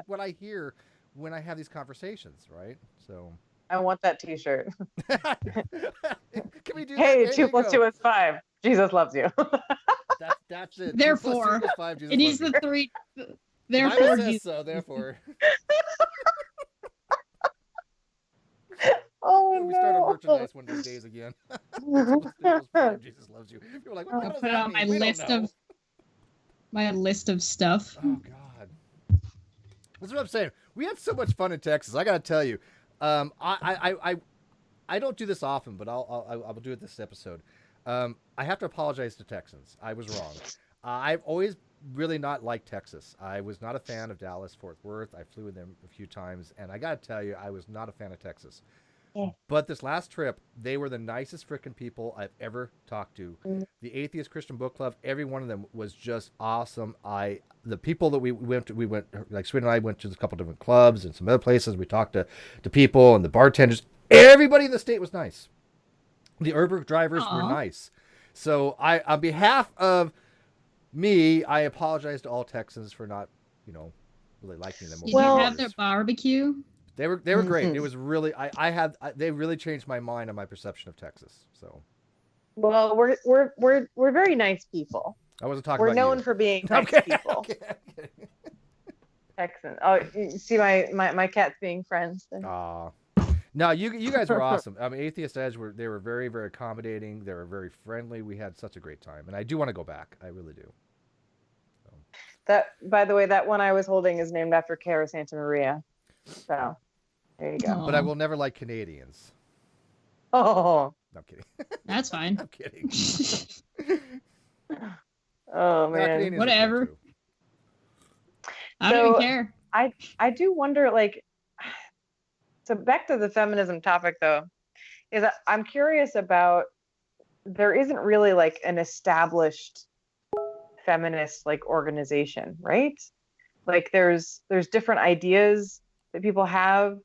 Speaker 2: what I hear when I have these conversations, right? So
Speaker 1: I want that T-shirt.
Speaker 2: Can we do
Speaker 1: hey,
Speaker 2: that?
Speaker 1: 2 + 2 = 5. Jesus loves you.
Speaker 2: That's it.
Speaker 3: Therefore,
Speaker 2: 5,
Speaker 3: it needs the three. Therefore,
Speaker 2: Bible says so. Therefore,
Speaker 1: Oh
Speaker 2: we start our
Speaker 1: no.
Speaker 2: merchandise one of these days again. Jesus loves you. People are like, what
Speaker 3: I'll
Speaker 2: does
Speaker 3: put it
Speaker 2: that
Speaker 3: on
Speaker 2: mean?
Speaker 3: my
Speaker 2: We don't
Speaker 3: list
Speaker 2: know.
Speaker 3: of my list of stuff.
Speaker 2: Oh God, that's what I'm saying. We had so much fun in Texas. I got to tell you, I don't do this often, but I'll do it this episode. I have to apologize to Texans. I was wrong. I've always really not liked Texas. I was not a fan of Dallas, Fort Worth. I flew with them a few times, and I got to tell you, I was not a fan of Texas.
Speaker 1: Yeah.
Speaker 2: But this last trip, they were the nicest freaking people I've ever talked to. The Atheist Christian Book Club, every one of them was just awesome. The people that we went like Sweden and I went to a couple different clubs and some other places. We talked to people and the bartenders. Everybody in the state was nice. The Uber drivers were nice. So on behalf of me, I apologize to all Texans for not, really liking them.
Speaker 3: Did you have their barbecue?
Speaker 2: They were great. It was really they really changed my mind on my perception of Texas. So,
Speaker 1: well, we're very nice people.
Speaker 2: I wasn't talking.
Speaker 1: We're
Speaker 2: about
Speaker 1: known
Speaker 2: you.
Speaker 1: for being nice people.
Speaker 2: Okay.
Speaker 1: Texans. Oh, you see my cats being friends.
Speaker 2: No, you guys were awesome. I mean, Atheist Edge they were very, very accommodating. They were very friendly. We had such a great time, and I do want to go back. I really do. So.
Speaker 1: That, by the way, that one I was holding is named after Cara Santa Maria. So there you go.
Speaker 2: But I will never like Canadians.
Speaker 1: Oh.
Speaker 2: No, I'm kidding.
Speaker 3: That's fine.
Speaker 2: I'm kidding.
Speaker 1: Oh man.
Speaker 3: Whatever. I don't even care.
Speaker 1: I do wonder, like, so back to the feminism topic though, is that I'm curious about, there isn't really like an established feminist like organization, right? Like there's different ideas that people have.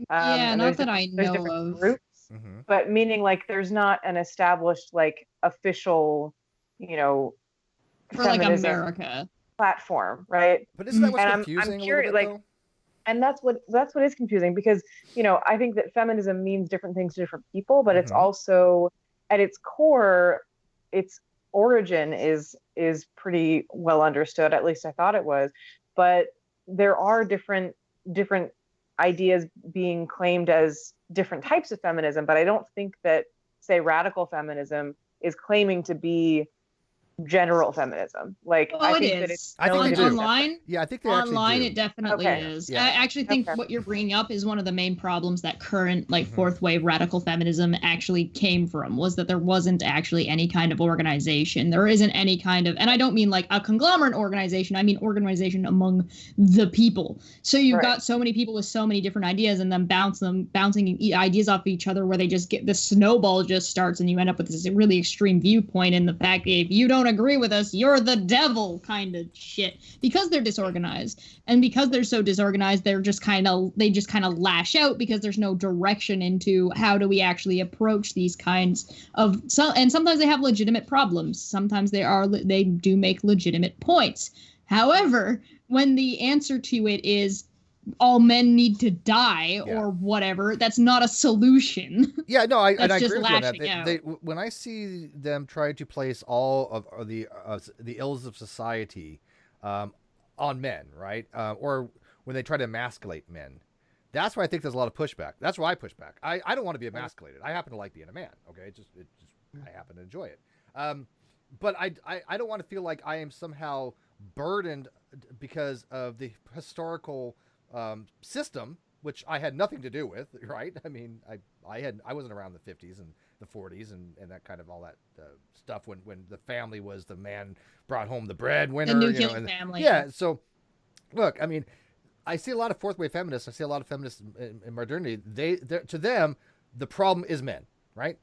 Speaker 3: Not that I know of.
Speaker 1: Groups, but meaning like there's not an established like official,
Speaker 3: for like America
Speaker 1: platform, right?
Speaker 2: But isn't that what's confusing?
Speaker 1: I'm curious, like, and that's what is confusing, because I think that feminism means different things to different people, but it's also at its core, its origin is pretty well understood. At least I thought it was, but there are different ideas being claimed as different types of feminism. But I don't think that, say, radical feminism is claiming to be general feminism. Like,
Speaker 3: I think that it's online.
Speaker 2: Yeah, I think they
Speaker 3: online
Speaker 2: do.
Speaker 3: It definitely is. Yeah. I actually think what you're bringing up is one of the main problems that current like fourth wave radical feminism actually came from, was that there wasn't actually any kind of organization. There isn't any kind of, and I don't mean like a conglomerate organization, I mean organization among the people. So you've got so many people with so many different ideas, and then bouncing ideas off of each other, where they just get the snowball just starts, and you end up with this really extreme viewpoint, and the fact that if you don't agree with us, you're the devil kind of shit, because they're disorganized. And because they're so disorganized, they just kind of lash out, because there's no direction into how do we actually approach these kinds of, and sometimes they have legitimate problems, sometimes they do make legitimate points. However, when the answer to it is all men need to die or whatever, that's not a solution.
Speaker 2: Yeah, no, I agree with
Speaker 3: that.
Speaker 2: When I see them try to place all of the ills of society on men, right? Or when they try to emasculate men, that's why I think there's a lot of pushback. That's why I push back. I don't want to be emasculated. I happen to like being a man. Okay, I happen to enjoy it. But I don't want to feel like I am somehow burdened because of the historical system, which I had nothing to do with, right? I mean, I wasn't around the 50s and the 40s and that kind of all that stuff when the family was the man brought home the breadwinner,
Speaker 3: the nuclear family.
Speaker 2: Yeah. So, look, I mean, I see a lot of fourth wave feminists. I see a lot of feminists in modernity. To them, the problem is men, right?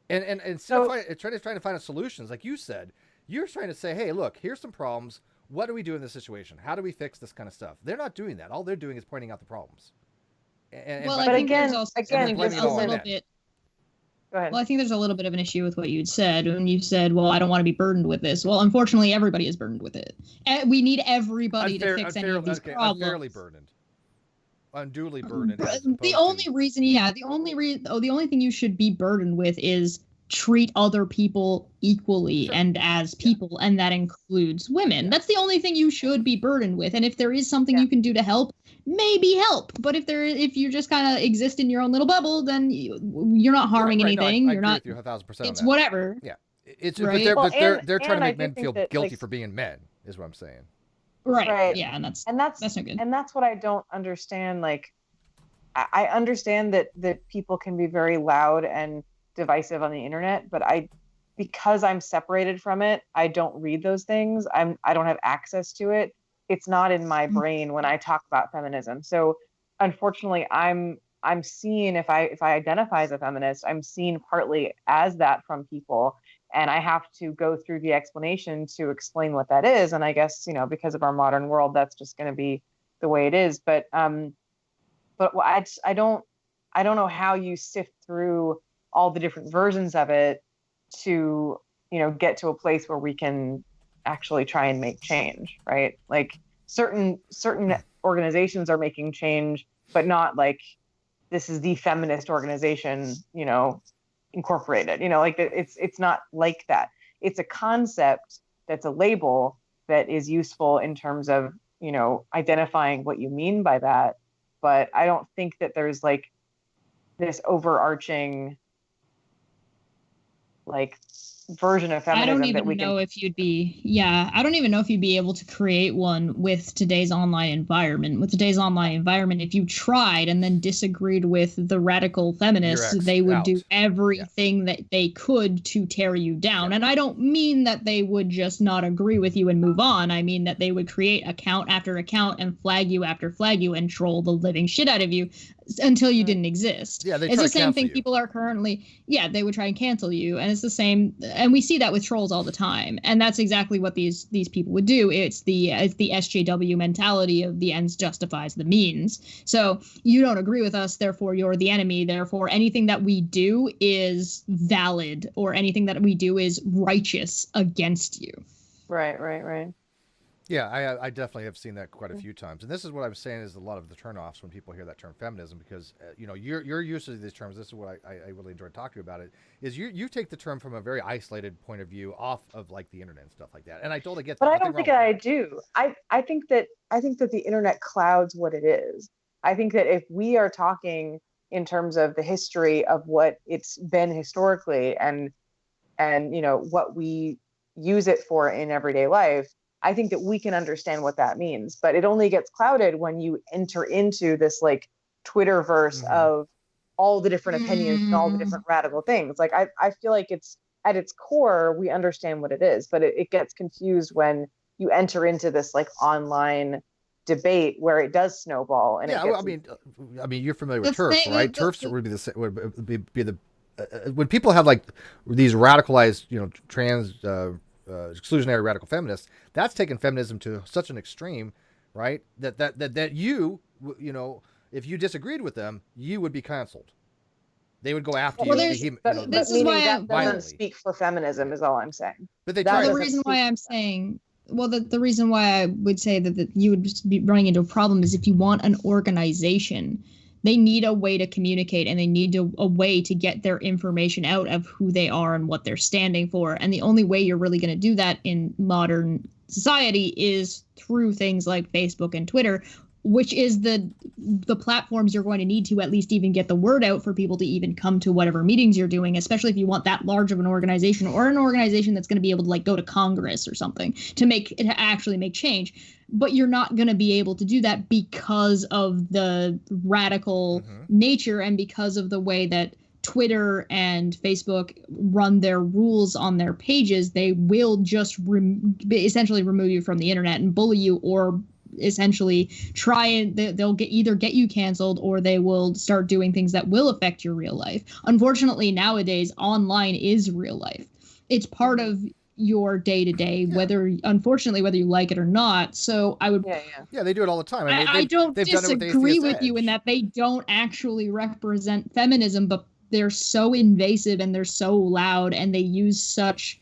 Speaker 2: And instead of trying to find a solutions, like you said, you're trying to say, hey, look, here's some problems. What do we do in this situation? How do we fix this kind of stuff? They're not doing that. All they're doing is pointing out the problems.
Speaker 3: I think there's a little bit.
Speaker 1: Go ahead.
Speaker 3: Well, I think there's a little bit of an issue with what you'd said when you said, well, I don't want to be burdened with this. Well, unfortunately, everybody is burdened with it. We need everybody to fix any of these problems.
Speaker 2: Unfairly burdened. Unduly burdened.
Speaker 3: The only thing you should be burdened with is treat other people equally and as people, and that includes women. That's the only thing you should be burdened with. And if there is something you can do to help, maybe help. But if you just kind of exist in your own little bubble, then you're not harming anything.
Speaker 2: No,
Speaker 3: you're not.
Speaker 2: With you 1,000%
Speaker 3: It's whatever.
Speaker 2: Yeah, it's
Speaker 3: right?
Speaker 2: but they're trying to make men feel guilty for being men, is what I'm saying.
Speaker 3: Right. Yeah, and that's no good.
Speaker 1: And that's what I don't understand. Like, I understand that people can be very loud and divisive on the internet, but because I'm separated from it, I don't read those things. I don't have access to it. It's not in my brain when I talk about feminism. So unfortunately, I'm seen, if I identify as a feminist, I'm seen partly as that from people, and I have to go through the explanation to explain what that is. And I guess, because of our modern world, that's just going to be the way it is. But I don't know how you sift through all the different versions of it to, get to a place where we can actually try and make change, right? Like certain organizations are making change, but not like this is the feminist organization, incorporated, like it's not like that. It's a concept that's a label that is useful in terms of, identifying what you mean by that. But I don't think that there's like this overarching like version of feminism.
Speaker 3: I don't even know if you'd be able to create one with today's online environment. With today's online environment, if you tried and then disagreed with the radical feminists, they would do everything that they could to tear you down. And I don't mean that they would just not agree with you and move on. I mean that they would create account after account and flag you after flag you and troll the living shit out of you until you didn't exist.
Speaker 2: Yeah,
Speaker 3: it's the same thing people are currently. Yeah, they would try and cancel you, and it's the same. And we see that with trolls all the time, and that's exactly what these people would do. It's the SJW mentality of the ends justifies the means. So you don't agree with us, therefore you're the enemy. Therefore, anything that we do is valid, or anything that we do is righteous against you.
Speaker 1: Right.
Speaker 2: Yeah, I definitely have seen that quite a few times. And this is what I'm saying is a lot of the turnoffs when people hear that term feminism, because, you're used to these terms. This is what I really enjoy talking about it, is you take the term from a very isolated point of view off of like the internet and stuff like that. And I totally get that.
Speaker 1: But I don't think I do. I think that the internet clouds what it is. I think that if we are talking in terms of the history of what it's been historically and what we use it for in everyday life, I think that we can understand what that means, but it only gets clouded when you enter into this like Twitterverse of all the different opinions and all the different radical things. Like I feel like it's at its core, we understand what it is, but it gets confused when you enter into this like online debate where it does snowball. And
Speaker 2: I mean, you're familiar with TERFs, right? TERFs would be the when people have like these radicalized, trans. Exclusionary radical feminists, that's taken feminism to such an extreme, right? That you if you disagreed with them, you would be canceled. They would go after you.
Speaker 1: This is why that doesn't speak for feminism, is all I'm saying.
Speaker 3: But the reason why I'm saying, the reason why I would say that you would just be running into a problem is if you want an organization, they need a way to communicate, and they need a way to get their information out of who they are and what they're standing for. And the only way you're really going to do that in modern society is through things like Facebook and Twitter, which is the platforms you're going to need to at least even get the word out for people to even come to whatever meetings you're doing, especially if you want that large of an organization, or an organization that's going to be able to like go to Congress or something to actually make change. But you're not going to be able to do that because of the radical nature and because of the way that Twitter and Facebook run their rules on their pages. They will just essentially remove you from the internet and bully you, or essentially try and they'll either get you canceled, or they will start doing things that will affect your real life. Unfortunately, nowadays, online is real life. It's part of your day-to-day, whether you like it or not. So I would
Speaker 2: they do it all the time.
Speaker 3: I don't disagree with you in that they don't actually represent feminism, but they're so invasive and they're so loud, and they use such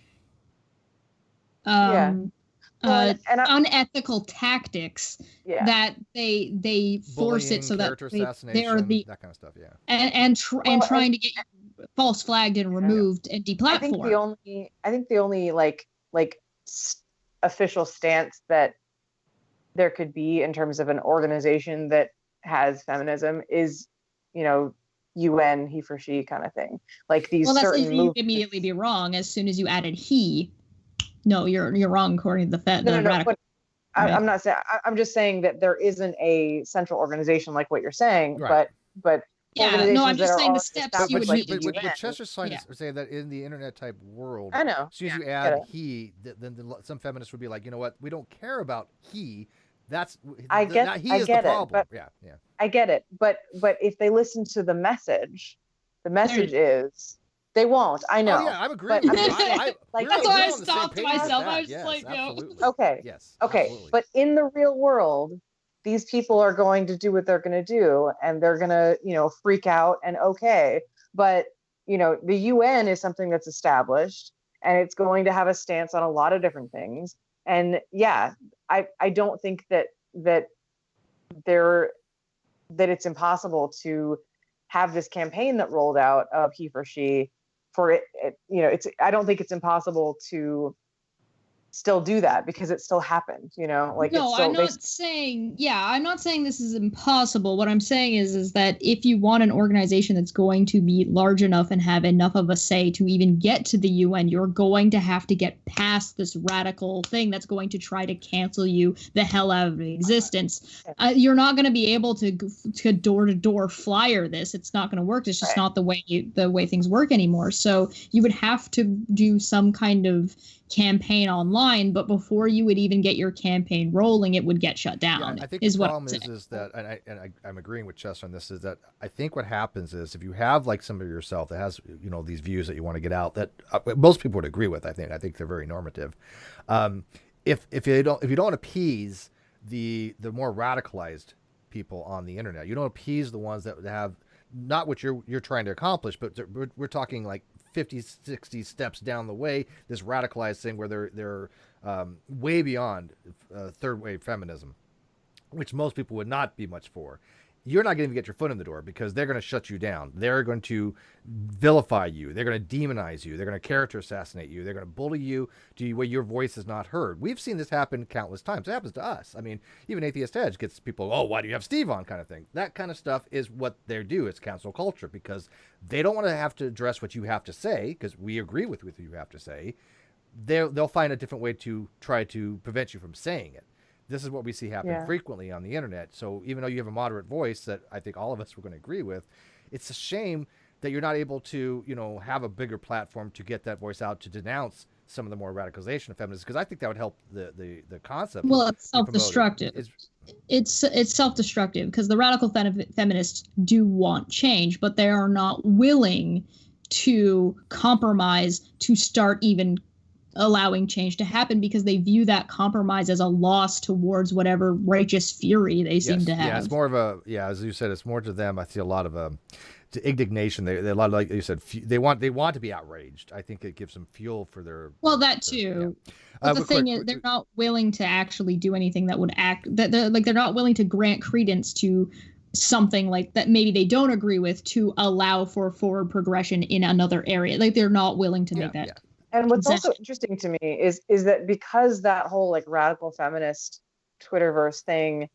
Speaker 3: unethical tactics that they force
Speaker 2: bullying,
Speaker 3: it so that
Speaker 2: they're
Speaker 3: that kind of stuff, and trying to get false flagged and removed and deplatformed.
Speaker 1: I think the only official stance that there could be in terms of an organization that has feminism is, UN, he for she kind of thing. Like these certain
Speaker 3: movements. You'd immediately be wrong as soon as you added he. No, you're wrong according to the radical.
Speaker 1: But I'm not saying. I'm just saying that there isn't a central organization like what you're saying.
Speaker 2: Right.
Speaker 1: But
Speaker 3: yeah, no, I'm just saying the steps you would need to do.
Speaker 2: But Chester's trying to say that in the internet type world,
Speaker 1: I know.
Speaker 2: As soon as you add he, then some feminists would be like, you know what, we don't care about he. I get
Speaker 1: it, but
Speaker 2: yeah.
Speaker 1: I get it, but if they listen to the message is they won't. I know.
Speaker 2: Oh, yeah, I'm agreeing. That's
Speaker 3: why I stopped myself. I was just like,
Speaker 1: okay,
Speaker 2: yes,
Speaker 1: okay,
Speaker 2: absolutely.
Speaker 1: But in the real world, these people are going to do what they're going to do, and they're going to, freak out and okay. But the UN is something that's established, and it's going to have a stance on a lot of different things. And yeah, I don't think that it's impossible to have this campaign that rolled out of he for she for it. I don't think it's impossible to still do that because it still happened,
Speaker 3: I'm not saying this is impossible. What I'm saying is that if you want an organization that's going to be large enough and have enough of a say to even get to the UN, you're going to have to get past this radical thing that's going to try to cancel you the hell out of existence. You're not going to be able to door-to-door flyer this. It's not going to work. It's just not the way things work anymore. So you would have to do some kind of campaign online, but before you would even get your campaign rolling, it would get shut down.
Speaker 2: I think the problem is that, and I'm agreeing with Chester on this, is that I think what happens is if you have like somebody yourself that has these views that you want to get out that most people would agree with, I think they're very normative. If you don't appease the more radicalized people on the internet, you don't appease the ones that have not what you're trying to accomplish, but we're talking like 50, 60 steps down the way, this radicalized thing where they're way beyond third wave feminism, which most people would not be much for. You're not going to get your foot in the door because they're going to shut you down. They're going to vilify you. They're going to demonize you. They're going to character assassinate you. They're going to bully you to where your voice is not heard. We've seen this happen countless times. It happens to us. I mean, even Atheist Edge gets people, oh, why do you have Steve on kind of thing. That kind of stuff is what they do. It's cancel culture because they don't want to have to address what you have to say because we agree with what you have to say. They'll find a different way to try to prevent you from saying it. This is what we see happen frequently on the internet. So even though you have a moderate voice that I think all of us were going to agree with, it's a shame that you're not able to, have a bigger platform to get that voice out to denounce some of the more radicalization of feminism, because I think that would help the concept.
Speaker 3: Well, it's self-destructive. It's self-destructive because the radical feminists do want change, but they are not willing to compromise to start even allowing change to happen because they view that compromise as a loss towards whatever righteous fury they seem to have.
Speaker 2: Yeah, it's more of as you said, it's more to them. I see a lot of indignation. They a lot of, like you said, they want to be outraged. I think it gives them fuel for their.
Speaker 3: Well, that too. But the thing is, they're not willing to actually do anything that would they're not willing to grant credence to something like that maybe they don't agree with to allow for forward progression in another area. Like they're not willing to make that.
Speaker 1: Yeah. And what's also interesting to me is that because that whole like radical feminist Twitterverse thing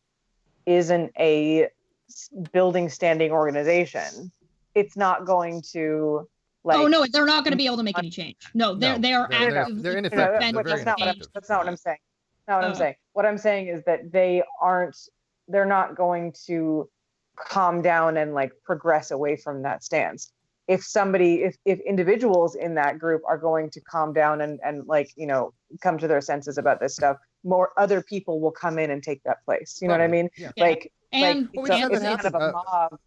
Speaker 1: isn't a building standing organization, it's not going to like.
Speaker 3: Oh no, they're not going to be able to make any change. No, they are active.
Speaker 2: They're ineffective.
Speaker 1: That's not what I'm saying. Not what I'm saying. What I'm saying is that they're not going to calm down and like progress away from that stance. If individuals in that group are going to calm down and like, come to their senses about this stuff, more other people will come in and take that place. You know what I mean? Yeah. It's kind of a mob.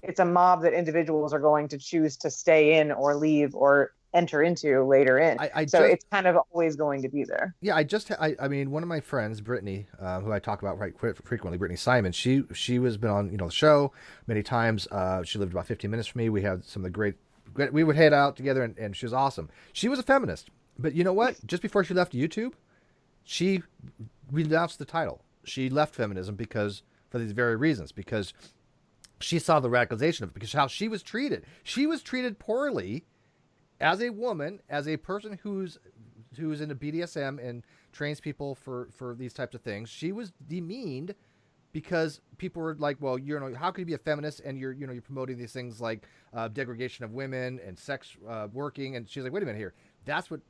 Speaker 1: It's a mob that individuals are going to choose to stay in or leave or enter into later in. It's kind of always going to be there.
Speaker 2: Yeah, I mean, one of my friends, Brittany, who I talk about frequently, Brittany Simon, she was been on the show many times. She lived about 15 minutes from me. We had some of the great we would head out together, and she was awesome. She was a feminist, but you know what? Just before she left YouTube, she renounced the title. She left feminism for these very reasons, because she saw the radicalization of it because how she was treated. She was treated poorly as a woman, as a person who's into BDSM and trains people for these types of things. She was demeaned because people were like, well, how could you be a feminist and you're promoting these things like degradation of women and sex working? And she's like, wait a minute here. That's what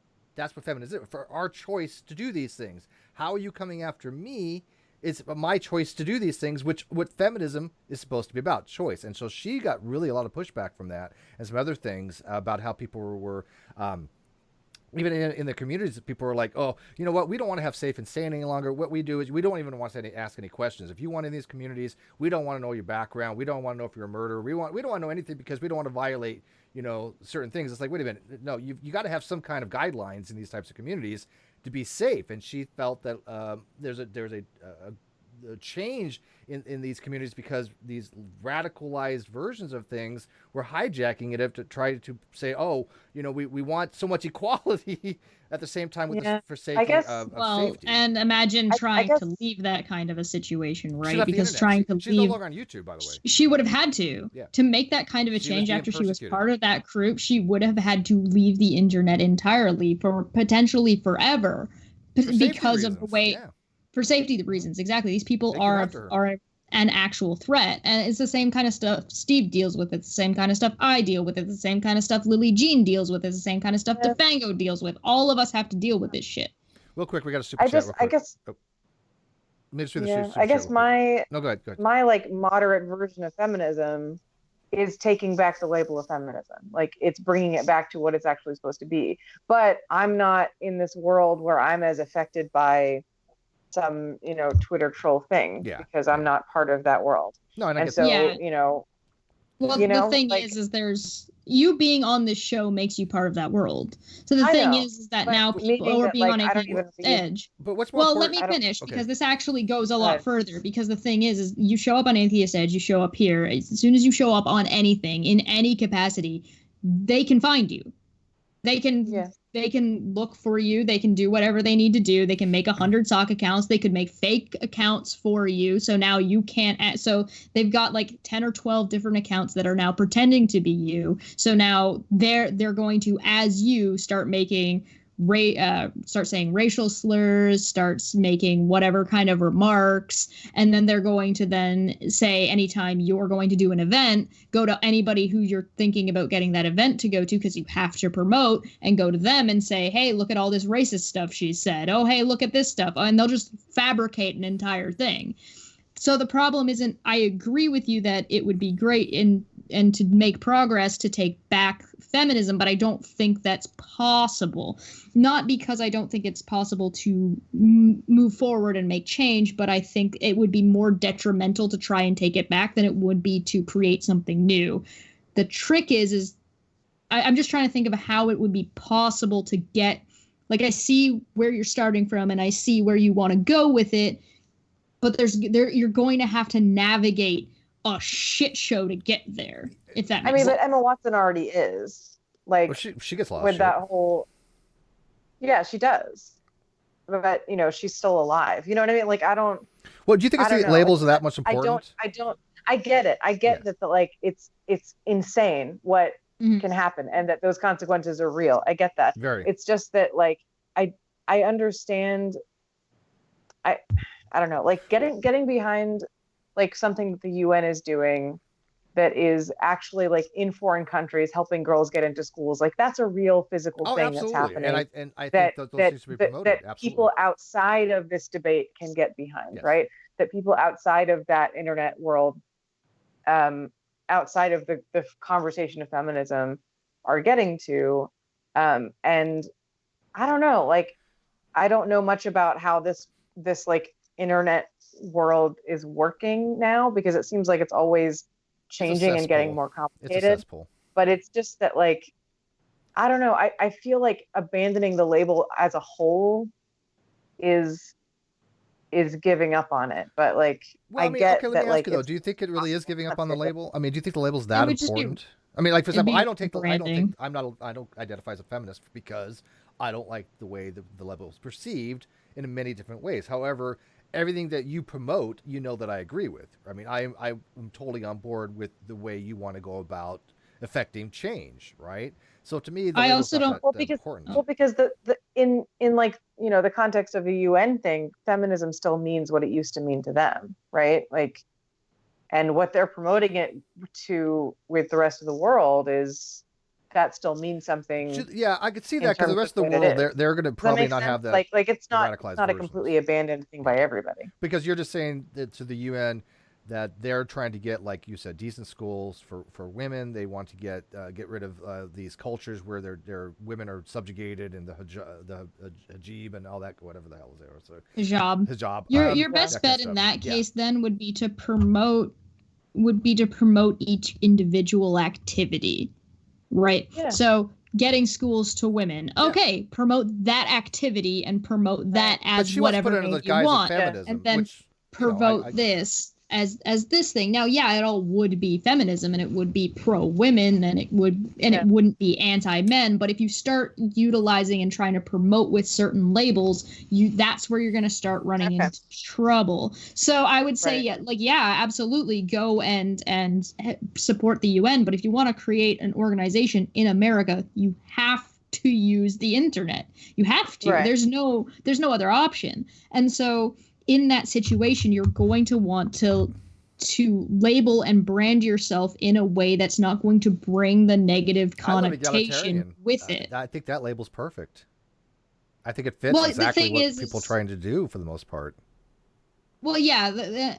Speaker 2: feminism is, for our choice to do these things. How are you coming after me? It's my choice to do these things, which what feminism is supposed to be about, choice. And so she got really a lot of pushback from that and some other things about how people were even in the communities, people were like, oh, you know what? We don't want to have safe and sane any longer. What we do is we don't even want to ask any questions. If you want in these communities, we don't want to know your background. We don't want to know if you're a murderer. We don't want to know anything because we don't want to violate, certain things. It's like, wait a minute. No, you got to have some kind of guidelines in these types of communities to be safe. And she felt that there's a change in these communities because these radicalized versions of things were hijacking it to try to say, oh, we want so much equality at the same time with the forsaking of safety.
Speaker 3: And imagine trying to leave that kind of a situation, right? Because
Speaker 2: she's no longer on YouTube, by the way.
Speaker 3: She would have had to make that kind of a change after she was part of that group. She would have had to leave the internet entirely for potentially forever because of the way. For safety reasons, exactly. These people are an actual threat, and it's the same kind of stuff Steve deals with. It's the same kind of stuff I deal with. It's the same kind of stuff Lily Jean deals with. It's the same kind of stuff Defango deals with. All of us have to deal with this shit.
Speaker 2: Real quick, we got a super chat.
Speaker 1: I guess.
Speaker 2: Oh.
Speaker 1: I guess my
Speaker 2: go ahead.
Speaker 1: My moderate version of feminism is taking back the label of feminism. Like, it's bringing it back to what it's actually supposed to be. But I'm not in this world where I'm as affected by some Twitter troll thing because I'm not part of that world.
Speaker 2: No, and
Speaker 1: so
Speaker 3: the thing is there's you being on this show makes you part of that world. So the thing is that now people are being on Atheist Edge.
Speaker 2: But what's more
Speaker 3: let me finish because this actually goes a lot further. Because the thing is you show up on Atheist Edge, you show up here. As soon as you show up on anything in any capacity, they can find you. They can look for you. They can do whatever they need to do. They can make 100 sock accounts. They could make fake accounts for you. So now you can't. So they've got like 10 or 12 different accounts that are now pretending to be you. So now they're going to, as you, start making start saying racial slurs, starts making whatever kind of remarks, and then they're going to then say anytime you're going to do an event, go to anybody who you're thinking about getting that event to go to because you have to promote, and go to them and say, hey, look at all this racist stuff she said. Oh, hey, look at this stuff. And they'll just fabricate an entire thing. So the problem isn't, I agree with you that it would be great and to make progress to take back feminism, but I don't think that's possible. Not because I don't think it's possible to move forward and make change, but I think it would be more detrimental to try and take it back than it would be to create something new. The trick is I'm just trying to think of how it would be possible to get, like, I see where you're starting from and I see where you want to go with it, but you're going to have to navigate a shit show to get there. If that makes sense.
Speaker 1: But Emma Watson already is. Like,
Speaker 2: well, she gets a lot
Speaker 1: with
Speaker 2: of shit.
Speaker 1: That whole. Yeah, she does. But she's still alive. You know what I mean? Like, I don't.
Speaker 2: Well, do you think the labels are that much important?
Speaker 1: I don't. I get it. I get that. It's insane what can happen, and that those consequences are real. I get that.
Speaker 2: Very.
Speaker 1: It's just that, like, I understand. I don't know, like getting behind like something that the UN is doing that is actually like in foreign countries helping girls get into schools. Like, that's a real physical thing
Speaker 2: absolutely.
Speaker 1: That's happening.
Speaker 2: And I think those needs to be promoted.
Speaker 1: That people outside of this debate can get behind, right? That people outside of that internet world, outside of the conversation of feminism are getting to. And I don't know, like, I don't know much about how this like internet world is working now, because it seems like it's always changing and getting more complicated. But it's just that, like, I don't know, I feel like abandoning the label as a whole is giving up on it. But like,
Speaker 2: let me ask you, though, do you think it really is giving up on the label? I mean, do you think the label's that important? I mean, like, for example, I don't identify as a feminist because I don't like the way the label is perceived in many different ways. However, everything that you promote, that I agree with. I mean, I'm totally on board with the way you want to go about affecting change, right? So to me, the
Speaker 3: I
Speaker 2: label's
Speaker 3: also
Speaker 2: not
Speaker 3: don't.
Speaker 2: that important.
Speaker 1: Well, because the in like the context of the UN thing, feminism still means what it used to mean to them, right? Like, and what they're promoting it to with the rest of the world is that still means something.
Speaker 2: Yeah, I could see
Speaker 1: in
Speaker 2: that because the
Speaker 1: terms
Speaker 2: rest
Speaker 1: of
Speaker 2: of the
Speaker 1: what it
Speaker 2: world,
Speaker 1: is.
Speaker 2: they're going to
Speaker 1: Does that
Speaker 2: probably
Speaker 1: make
Speaker 2: not
Speaker 1: sense?
Speaker 2: have that.
Speaker 1: Like it's
Speaker 2: the
Speaker 1: not
Speaker 2: radicalized
Speaker 1: a
Speaker 2: versions.
Speaker 1: completely abandoned thing by everybody.
Speaker 2: Because you're just saying that to the UN that they're trying to get, like you said, decent schools for women. They want to get rid of these cultures where their women are subjugated, and the hijab and all that, whatever the hell is there. So hijab.
Speaker 3: Your best bet in that case then would be to promote each individual activity, right?
Speaker 1: Yeah.
Speaker 3: So getting schools to women, okay, promote that activity and promote that as whatever name you want, and then promote this as this thing. Now, yeah, it all would be feminism, and it would be pro women, and it wouldn't be anti men. But if you start utilizing and trying to promote with certain labels, that's where you're going to start running into trouble. So I would say, absolutely, go and support the UN. But if you want to create an organization in America, you have to use the internet. You have to. Right. There's no other option. And so in that situation, you're going to want to label and brand yourself in a way that's not going to bring the negative connotation with it.
Speaker 2: I think that label's perfect. I think it fits exactly what people are trying to do for the most part.
Speaker 3: Well, yeah,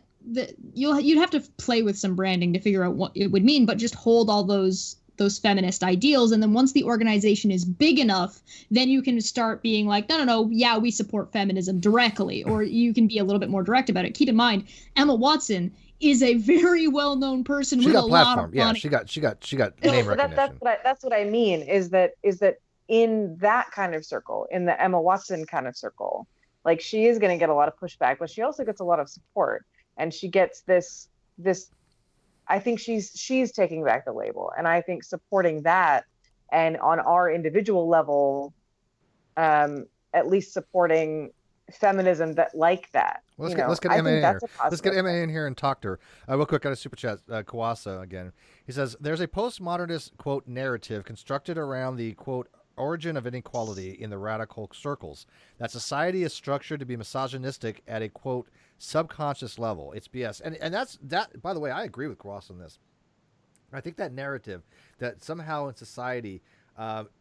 Speaker 3: you'd have to play with some branding to figure out what it would mean, but just hold all those feminist ideals, and then once the organization is big enough, then you can start being like, no, yeah, we support feminism directly, or you can be a little bit more direct about it. Keep in mind, Emma Watson is a very well-known person with a lot of money.
Speaker 2: She got name recognition.
Speaker 1: That's what I mean is that in that kind of circle, in the Emma Watson kind of circle, like she is going to get a lot of pushback, but she also gets a lot of support, and she gets this. I think she's taking back the label, and I think supporting that, and on our individual level, at least supporting feminism that like that.
Speaker 2: Well, let's get Emma in here. Let's get Emma in here and talk to her. Real quick, got a super chat. Kawasa again. He says there's a postmodernist quote narrative constructed around the quote origin of inequality in the radical circles, that society is structured to be misogynistic at a quote subconscious level. It's BS. And that's that. By the way, I agree with Cross on this. I think that narrative that somehow in society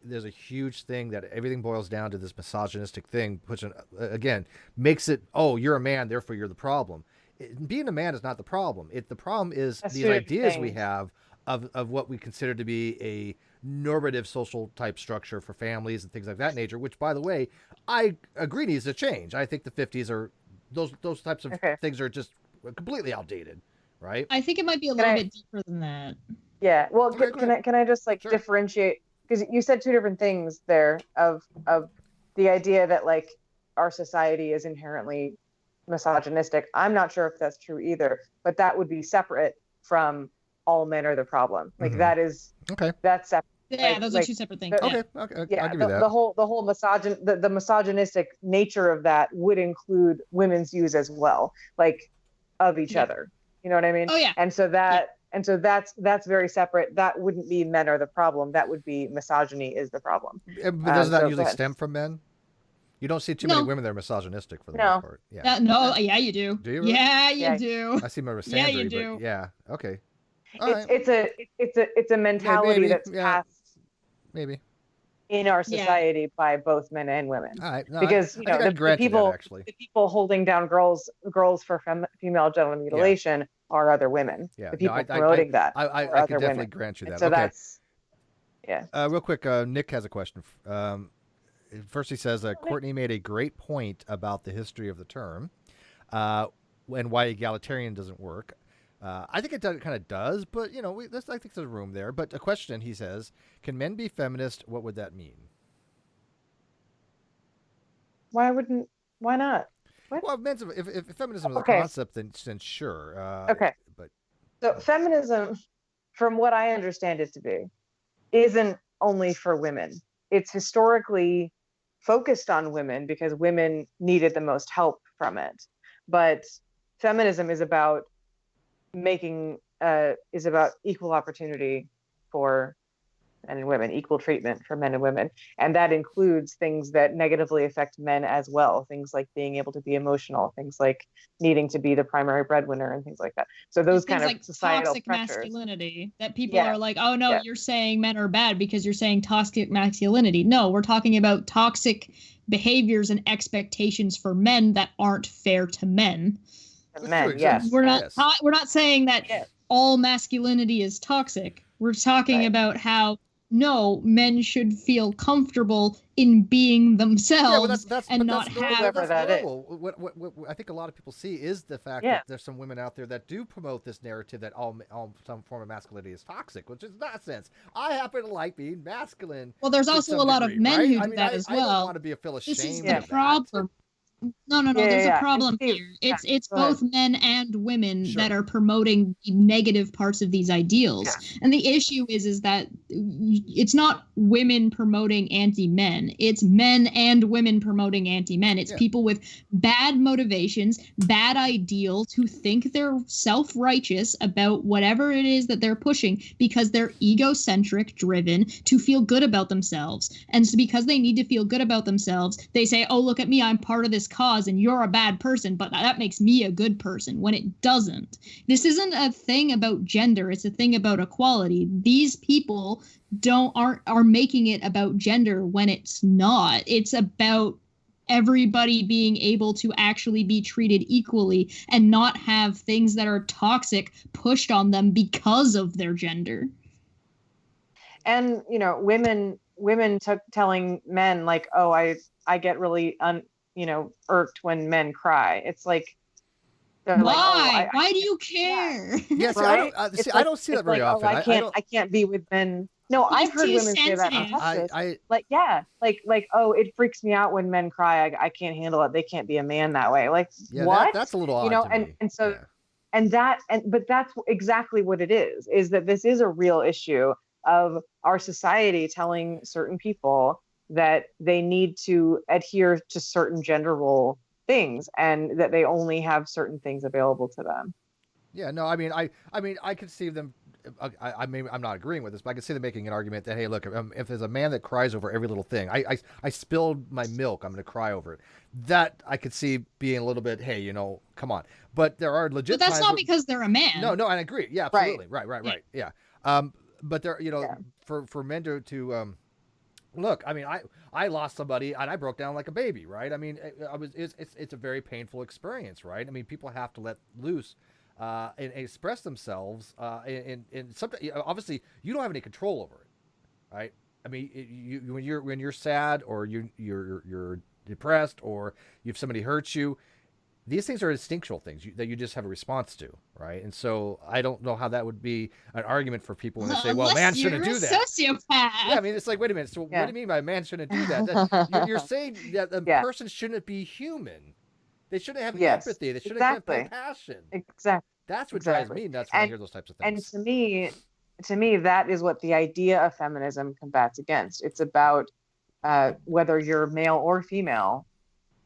Speaker 2: there's a huge thing that everything boils down to this misogynistic thing, which again makes it, oh, you're a man, therefore you're the problem. Being a man is not the problem. The problem is these ideas we have of what we consider to be a normative social type structure for families and things like that nature, which, by the way, I agree needs to change. I think the 50s are those types of things are just completely outdated, right?
Speaker 3: I think it might be a little bit deeper than that.
Speaker 1: Yeah. Well, can I just differentiate, because you said two different things there of the idea that like our society is inherently misogynistic. I'm not sure if that's true either, but that would be separate from all men are the problem. Like that's separate.
Speaker 3: Yeah, those are two separate things.
Speaker 2: Okay, I'll give you that.
Speaker 1: The whole misogynistic nature of that would include women's views as well, like of each other. You know what I mean?
Speaker 3: Oh yeah.
Speaker 1: And so that's very separate. That wouldn't be men are the problem. That would be misogyny is the problem.
Speaker 2: But doesn't that usually stem from men? You don't see too many women that are misogynistic for the most part. Yeah.
Speaker 3: Yeah, you do.
Speaker 2: Do you really?
Speaker 3: Yeah, you do.
Speaker 2: I see more Sandra.
Speaker 3: Yeah, you do.
Speaker 2: But yeah. Okay.
Speaker 1: It's a mentality that's passed
Speaker 2: maybe
Speaker 1: in our society by both men and women.
Speaker 2: All right. No,
Speaker 1: because the people holding down girls for female genital mutilation are other women.
Speaker 2: Yeah.
Speaker 1: The people promoting that
Speaker 2: I can definitely women. Grant you that.
Speaker 1: And so that's
Speaker 2: real quick, Nick has a question. First, he says Courtney made a great point about the history of the term and why egalitarian doesn't work. I think it kind of does, but I think there's room there. But a question, he says, can men be feminist? What would that mean?
Speaker 1: Why not? What?
Speaker 2: Well, if feminism is a concept, then sure.
Speaker 1: Okay. So feminism, from what I understand it to be, isn't only for women. It's historically focused on women because women needed the most help from it. but feminism is about is about equal opportunity for men and women, equal treatment for men and women. And that includes things that negatively affect men as well. Things like being able to be emotional, things like needing to be the primary breadwinner and things like that. So those kind of
Speaker 3: like
Speaker 1: societal
Speaker 3: toxic
Speaker 1: pressures.
Speaker 3: Masculinity that people are like, oh no, you're saying men are bad because you're saying toxic masculinity. No, we're talking about toxic behaviors and expectations for men that aren't fair to men.
Speaker 1: Men, yes.
Speaker 3: We're not saying that all masculinity is toxic. We're talking about how men should feel comfortable in being themselves and not have
Speaker 2: that's normal. What I think a lot of people see is the fact that there's some women out there that do promote this narrative that all some form of masculinity is toxic, which is nonsense. I happen to like being masculine.
Speaker 3: Well, there's also a lot of men who do that as well.
Speaker 2: I don't want to feel ashamed.
Speaker 3: This is the problem. No. There's a problem here. It's both men and women that are promoting the negative parts of these ideals. Yeah. And the issue is that it's not women promoting anti-men. It's men and women promoting anti-men. It's people with bad motivations, bad ideals, who think they're self-righteous about whatever it is that they're pushing because they're egocentric driven to feel good about themselves. And so because they need to feel good about themselves, they say, oh, look at me, I'm part of this cause and you're a bad person, but that makes me a good person, when it doesn't. This isn't a thing about gender, it's a thing about equality. These people are making it about gender when it's not. It's about everybody being able to actually be treated equally and not have things that are toxic pushed on them because of their gender.
Speaker 1: And women telling men like, oh, I get really irked when men cry. It's like,
Speaker 3: why? Why do you care?
Speaker 2: Yes, right? I don't see that very often.
Speaker 1: I can't be with men. No, I've heard women say that in Texas. Oh, it freaks me out when men cry. I can't handle it. They can't be a man that way. Like, what?
Speaker 2: That's a little odd.
Speaker 1: But that's exactly what it is that this is a real issue of our society telling certain people that they need to adhere to certain gender role things and that they only have certain things available to them.
Speaker 2: Yeah, no, I could see them. I'm not agreeing with this, but I can see them making an argument that, hey, look, if there's a man that cries over every little thing, I spilled my milk, I'm going to cry over it. That I could see being a little bit, hey, come on. But there are legit.
Speaker 3: But that's not because they're a man.
Speaker 2: No, I agree. Yeah, absolutely. Right. Yeah. But there, for men to look, I lost somebody and I broke down like a baby, right? It's a very painful experience, right? People have to let loose and express themselves. And sometimes, obviously, you don't have any control over it, right? When you're sad or you're depressed or if somebody hurts you, these things are instinctual things that you just have a response to, right? And so I don't know how that would be an argument for people when they say, well, man shouldn't do that.
Speaker 3: Sociopath.
Speaker 2: Yeah, it's like, wait a minute. So what do you mean by man shouldn't do that? You're saying that a person shouldn't be human. They shouldn't have empathy. They shouldn't have compassion.
Speaker 1: Exactly.
Speaker 2: That's what drives me nuts when I hear those types of things.
Speaker 1: And to me, that is what the idea of feminism combats against. It's about whether you're male or female,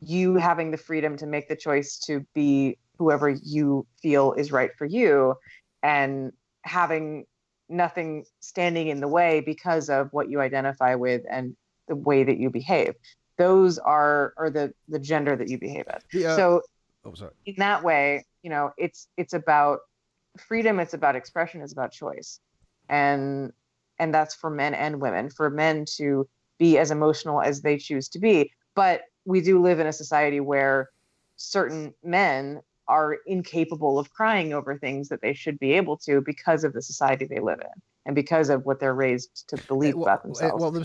Speaker 1: you having the freedom to make the choice to be whoever you feel is right for you and having nothing standing in the way because of what you identify with and the way that you behave. Those are the gender that you behave as. In that way, it's about freedom, it's about expression, it's about choice. And that's for men and women, for men to be as emotional as they choose to be. But we do live in a society where certain men are incapable of crying over things that they should be able to because of the society they live in and because of what they're raised to believe about themselves.
Speaker 2: Well,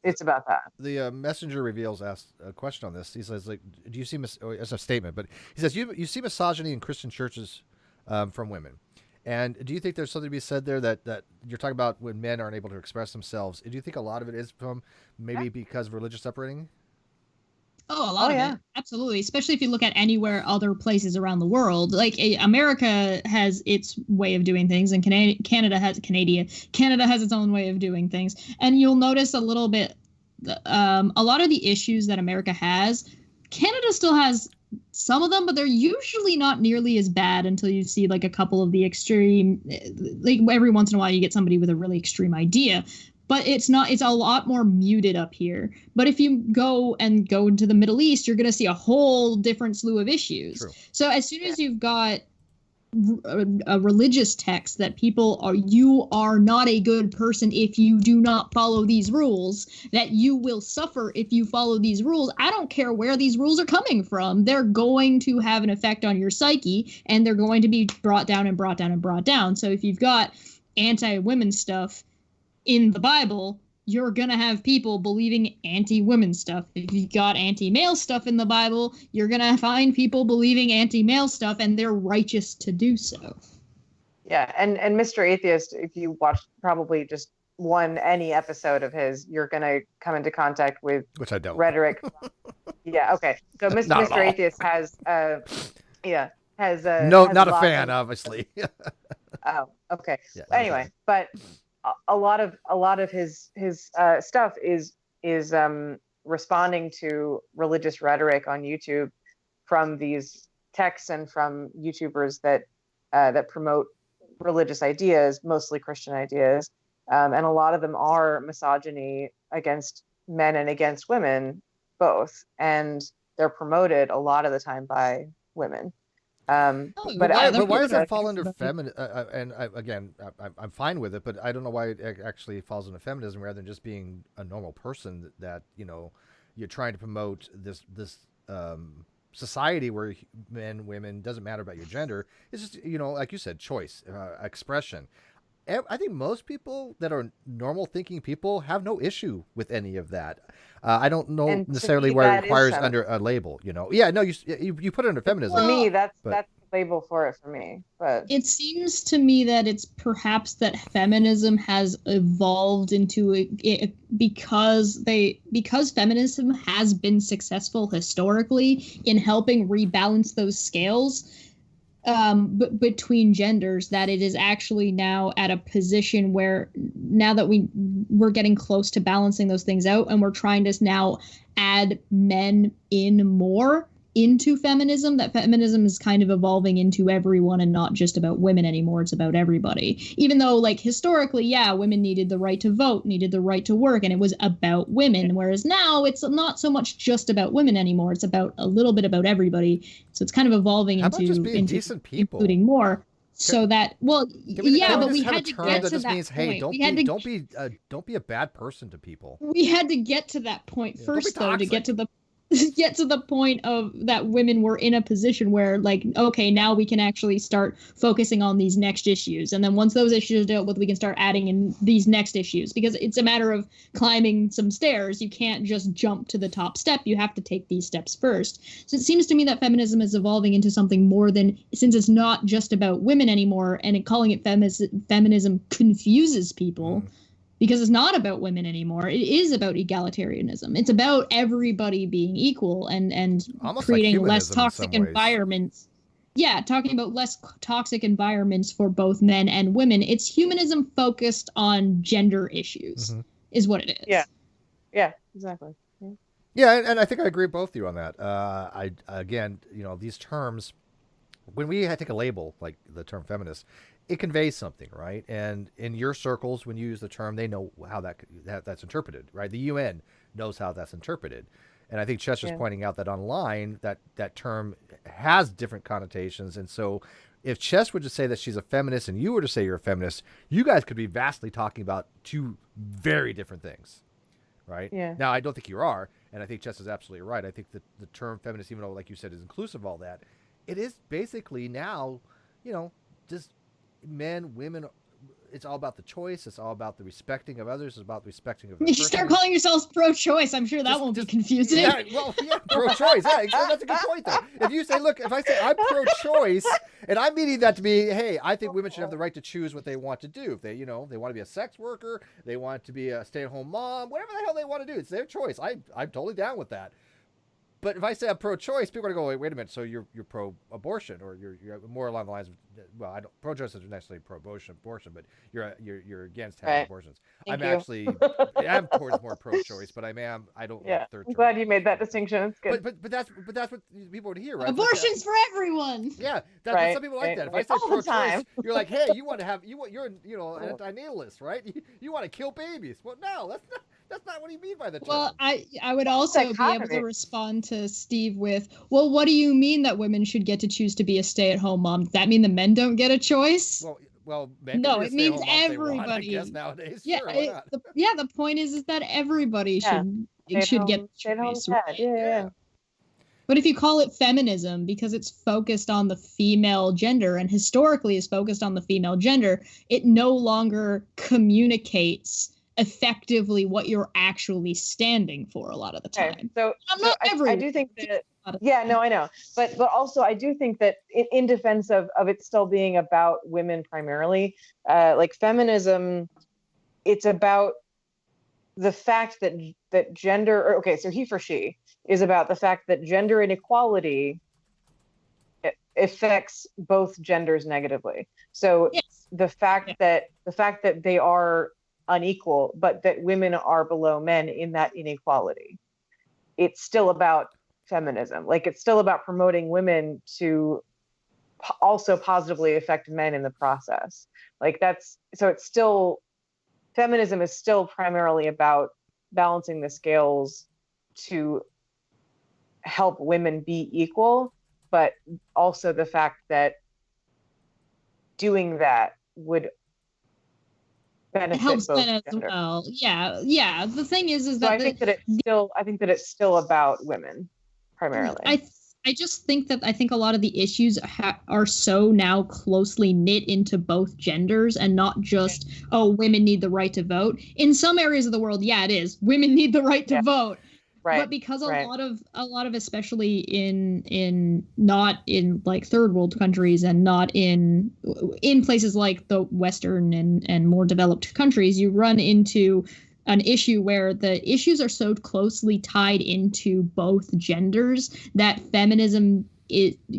Speaker 1: it's about that.
Speaker 2: The Messenger Reveals asked a question on this. He says, like, do you see, as a statement, but he says, you see misogyny in Christian churches from women. And do you think there's something to be said there that you're talking about when men aren't able to express themselves? Do you think a lot of it is from maybe because of religious upbringing?
Speaker 3: Oh, a lot of it. Absolutely. Especially if you look at anywhere other places around the world. Like America has its way of doing things and Canada has its own way of doing things. And you'll notice a little bit, a lot of the issues that America has, Canada still has some of them, but they're usually not nearly as bad until you see like a couple of the extreme, like every once in a while you get somebody with a really extreme idea. But it's a lot more muted up here. But if you go into the Middle East, you're going to see a whole different slew of issues.
Speaker 2: True.
Speaker 3: So as soon as you've got a religious text that you are not a good person if you do not follow these rules, that you will suffer if you follow these rules. I don't care where these rules are coming from. They're going to have an effect on your psyche, and they're going to be brought down and brought down and brought down. So if you've got anti-women stuff in the Bible, you're going to have people believing anti-women stuff. If you've got anti-male stuff in the Bible, you're going to find people believing anti-male stuff, and they're righteous to do so.
Speaker 1: Yeah, and Mr. Atheist, if you watch probably just any episode of his, you're going to come into contact with
Speaker 2: which I don't.
Speaker 1: Rhetoric. Yeah, okay. So Mr. Atheist has
Speaker 2: not a fan, obviously.
Speaker 1: Oh, okay.
Speaker 2: Yeah,
Speaker 1: anyway, but a lot of his stuff is responding to religious rhetoric on YouTube from these texts and from YouTubers that promote religious ideas, mostly Christian ideas, and a lot of them are misogyny against men and against women both, and they're promoted a lot of the time by women. But
Speaker 2: why does that fall under feminism? I'm fine with it, but I don't know why it actually falls into feminism rather than just being a normal person that you're trying to promote this society where men, women, doesn't matter about your gender. It's just, like you said, choice, expression. I think most people that are normal thinking people have no issue with any of that. I don't know necessarily where it requires under a label, Yeah, no, you put it under feminism.
Speaker 1: For me, that's the label for it for me. But
Speaker 3: it seems to me that it's perhaps that feminism has evolved into because feminism has been successful historically in helping rebalance those scales between genders, that it is actually now at a position where now that we're getting close to balancing those things out, and we're trying to now add men in more into feminism, that feminism is kind of evolving into everyone and not just about women anymore. It's about everybody. Even though, like, historically, women needed the right to vote, needed the right to work, and it was about women. Whereas now it's not so much just about women anymore. It's about a little bit about everybody. So it's kind of evolving into
Speaker 2: decent people,
Speaker 3: including more. So that, but we had to get to that
Speaker 2: means, hey,
Speaker 3: point.
Speaker 2: Don't be a bad person to people.
Speaker 3: We had to get to that point first, though, to get to the point of that women were in a position where, like, okay, now we can actually start focusing on these next issues. And then once those issues are dealt with, we can start adding in these next issues, because it's a matter of climbing some stairs. You can't just jump to the top step. You have to take these steps first. So it seems to me that feminism is evolving into something more than, since it's not just about women anymore, and calling it feminism confuses people. Because it's not about women anymore. It is about egalitarianism. It's about everybody being equal and creating less toxic environments. Yeah, talking about less toxic environments for both men and women. It's humanism focused on gender issues, is what it is.
Speaker 1: Yeah, exactly.
Speaker 2: Yeah, and I think I agree with both of you on that. These terms, when we take a label like the term feminist, it conveys something, right? And in your circles, when you use the term, they know how that's interpreted, right? The UN knows how that's interpreted. And I think Chester's pointing out that online, that term has different connotations. And so if Chess were to say that she's a feminist and you were to say you're a feminist, you guys could be vastly talking about two very different things, right?
Speaker 1: Yeah.
Speaker 2: Now, I don't think you are, and I think Chess is absolutely right. I think that the term feminist, even though, like you said, is inclusive of all that, it is basically now, just men, women, it's all about the choice. It's all about the respecting of others. It's about the respecting of the
Speaker 3: person. You start calling yourselves pro-choice. I'm sure that won't be confusing.
Speaker 2: Yeah, pro-choice. Yeah, that's a good point, though. If I say I'm pro-choice, and I'm meaning that to be, hey, I think women should have the right to choose what they want to do. If they, they want to be a sex worker, they want to be a stay-at-home mom, whatever the hell they want to do, it's their choice. I'm totally down with that. But if I say I'm pro-choice, people are going to go, wait a minute, so you're pro-abortion, or you're more along the lines of, well, I don't, pro-choice isn't necessarily pro-abortion, but you're against having abortions.
Speaker 1: Thank
Speaker 2: you. I'm towards more pro-choice, but I don't like third term.
Speaker 1: I'm glad you made that distinction. It's good.
Speaker 2: But that's what people would hear, right?
Speaker 3: Abortion's for everyone.
Speaker 2: Yeah, some people like that. If I say pro-choice, you're like, hey, you're an anti-natalist, right? You want to kill babies. Well, no, that's not what you mean by the term.
Speaker 3: Well, I would also be able to respond to Steve with, well, what do you mean that women should get to choose to be a stay-at-home mom? Does that mean the men don't get a choice?
Speaker 2: Well, men
Speaker 3: no, it means everybody.
Speaker 2: I guess nowadays.
Speaker 3: Yeah,
Speaker 2: sure,
Speaker 3: the point is that everybody should get a choice.
Speaker 1: Yeah.
Speaker 3: But if you call it feminism because it's focused on the female gender and historically is focused on the female gender, it no longer communicates effectively what you're actually standing for a lot of the time.
Speaker 1: Okay. So I do think that I know. But also I do think that in defense of it still being about women primarily, like feminism, it's about the fact that gender, so he for she is about the fact that gender inequality affects both genders negatively. So the fact that they are unequal, but that women are below men in that inequality, it's still about feminism. Like it's still about promoting women to also positively affect men in the process. Like it's still, feminism is still primarily about balancing the scales to help women be equal, but also the fact that doing that would benefit
Speaker 3: helps
Speaker 1: both
Speaker 3: men as well. Yeah. The thing is
Speaker 1: so
Speaker 3: that
Speaker 1: I think that it's still about women primarily.
Speaker 3: I just think that a lot of the issues are so now closely knit into both genders and not just, women need the right to vote. In some areas of the world, it is. Women need the right to vote. Right. But because a lot of especially in not in like third world countries and not in places like the Western and more developed countries, you run into an issue where the issues are so closely tied into both genders that feminism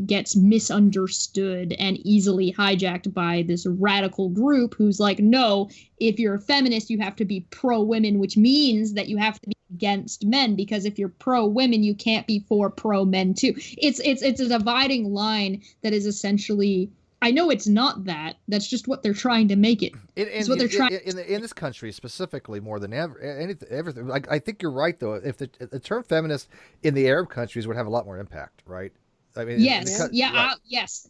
Speaker 3: gets misunderstood and easily hijacked by this radical group who's like, no, if you're a feminist, you have to be pro-women, which means that you have to be against men, because if you're pro-women, you can't be for pro-men too. It's a dividing line that is essentially, I know it's not that. That's just what they're trying to make it. It's what they're trying
Speaker 2: in this country specifically more than everything. I think you're right though. If the term feminist in the Arab countries would have a lot more impact, right? I mean,
Speaker 3: yes.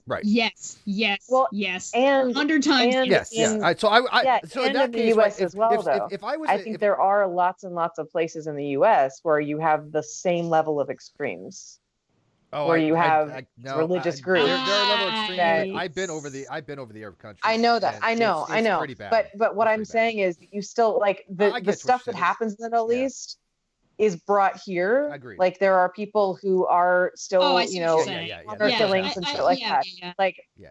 Speaker 2: Right.
Speaker 3: Yes. Well, yes.
Speaker 1: And
Speaker 3: 100 times.
Speaker 1: And
Speaker 2: yes. So in that
Speaker 1: the
Speaker 2: case,
Speaker 1: U.S. as well, though.
Speaker 2: I
Speaker 1: think there are lots and lots of places in the U.S. where you have the same level of extremes. Where you have religious groups.
Speaker 2: There are level extremes. I've been over the Arab countries.
Speaker 1: I know that. I know.
Speaker 2: Pretty bad.
Speaker 1: But what I'm saying is, you still like the stuff that happens in the Middle East is brought here.
Speaker 2: Agreed.
Speaker 1: Like there are people who are still, killings and shit like that.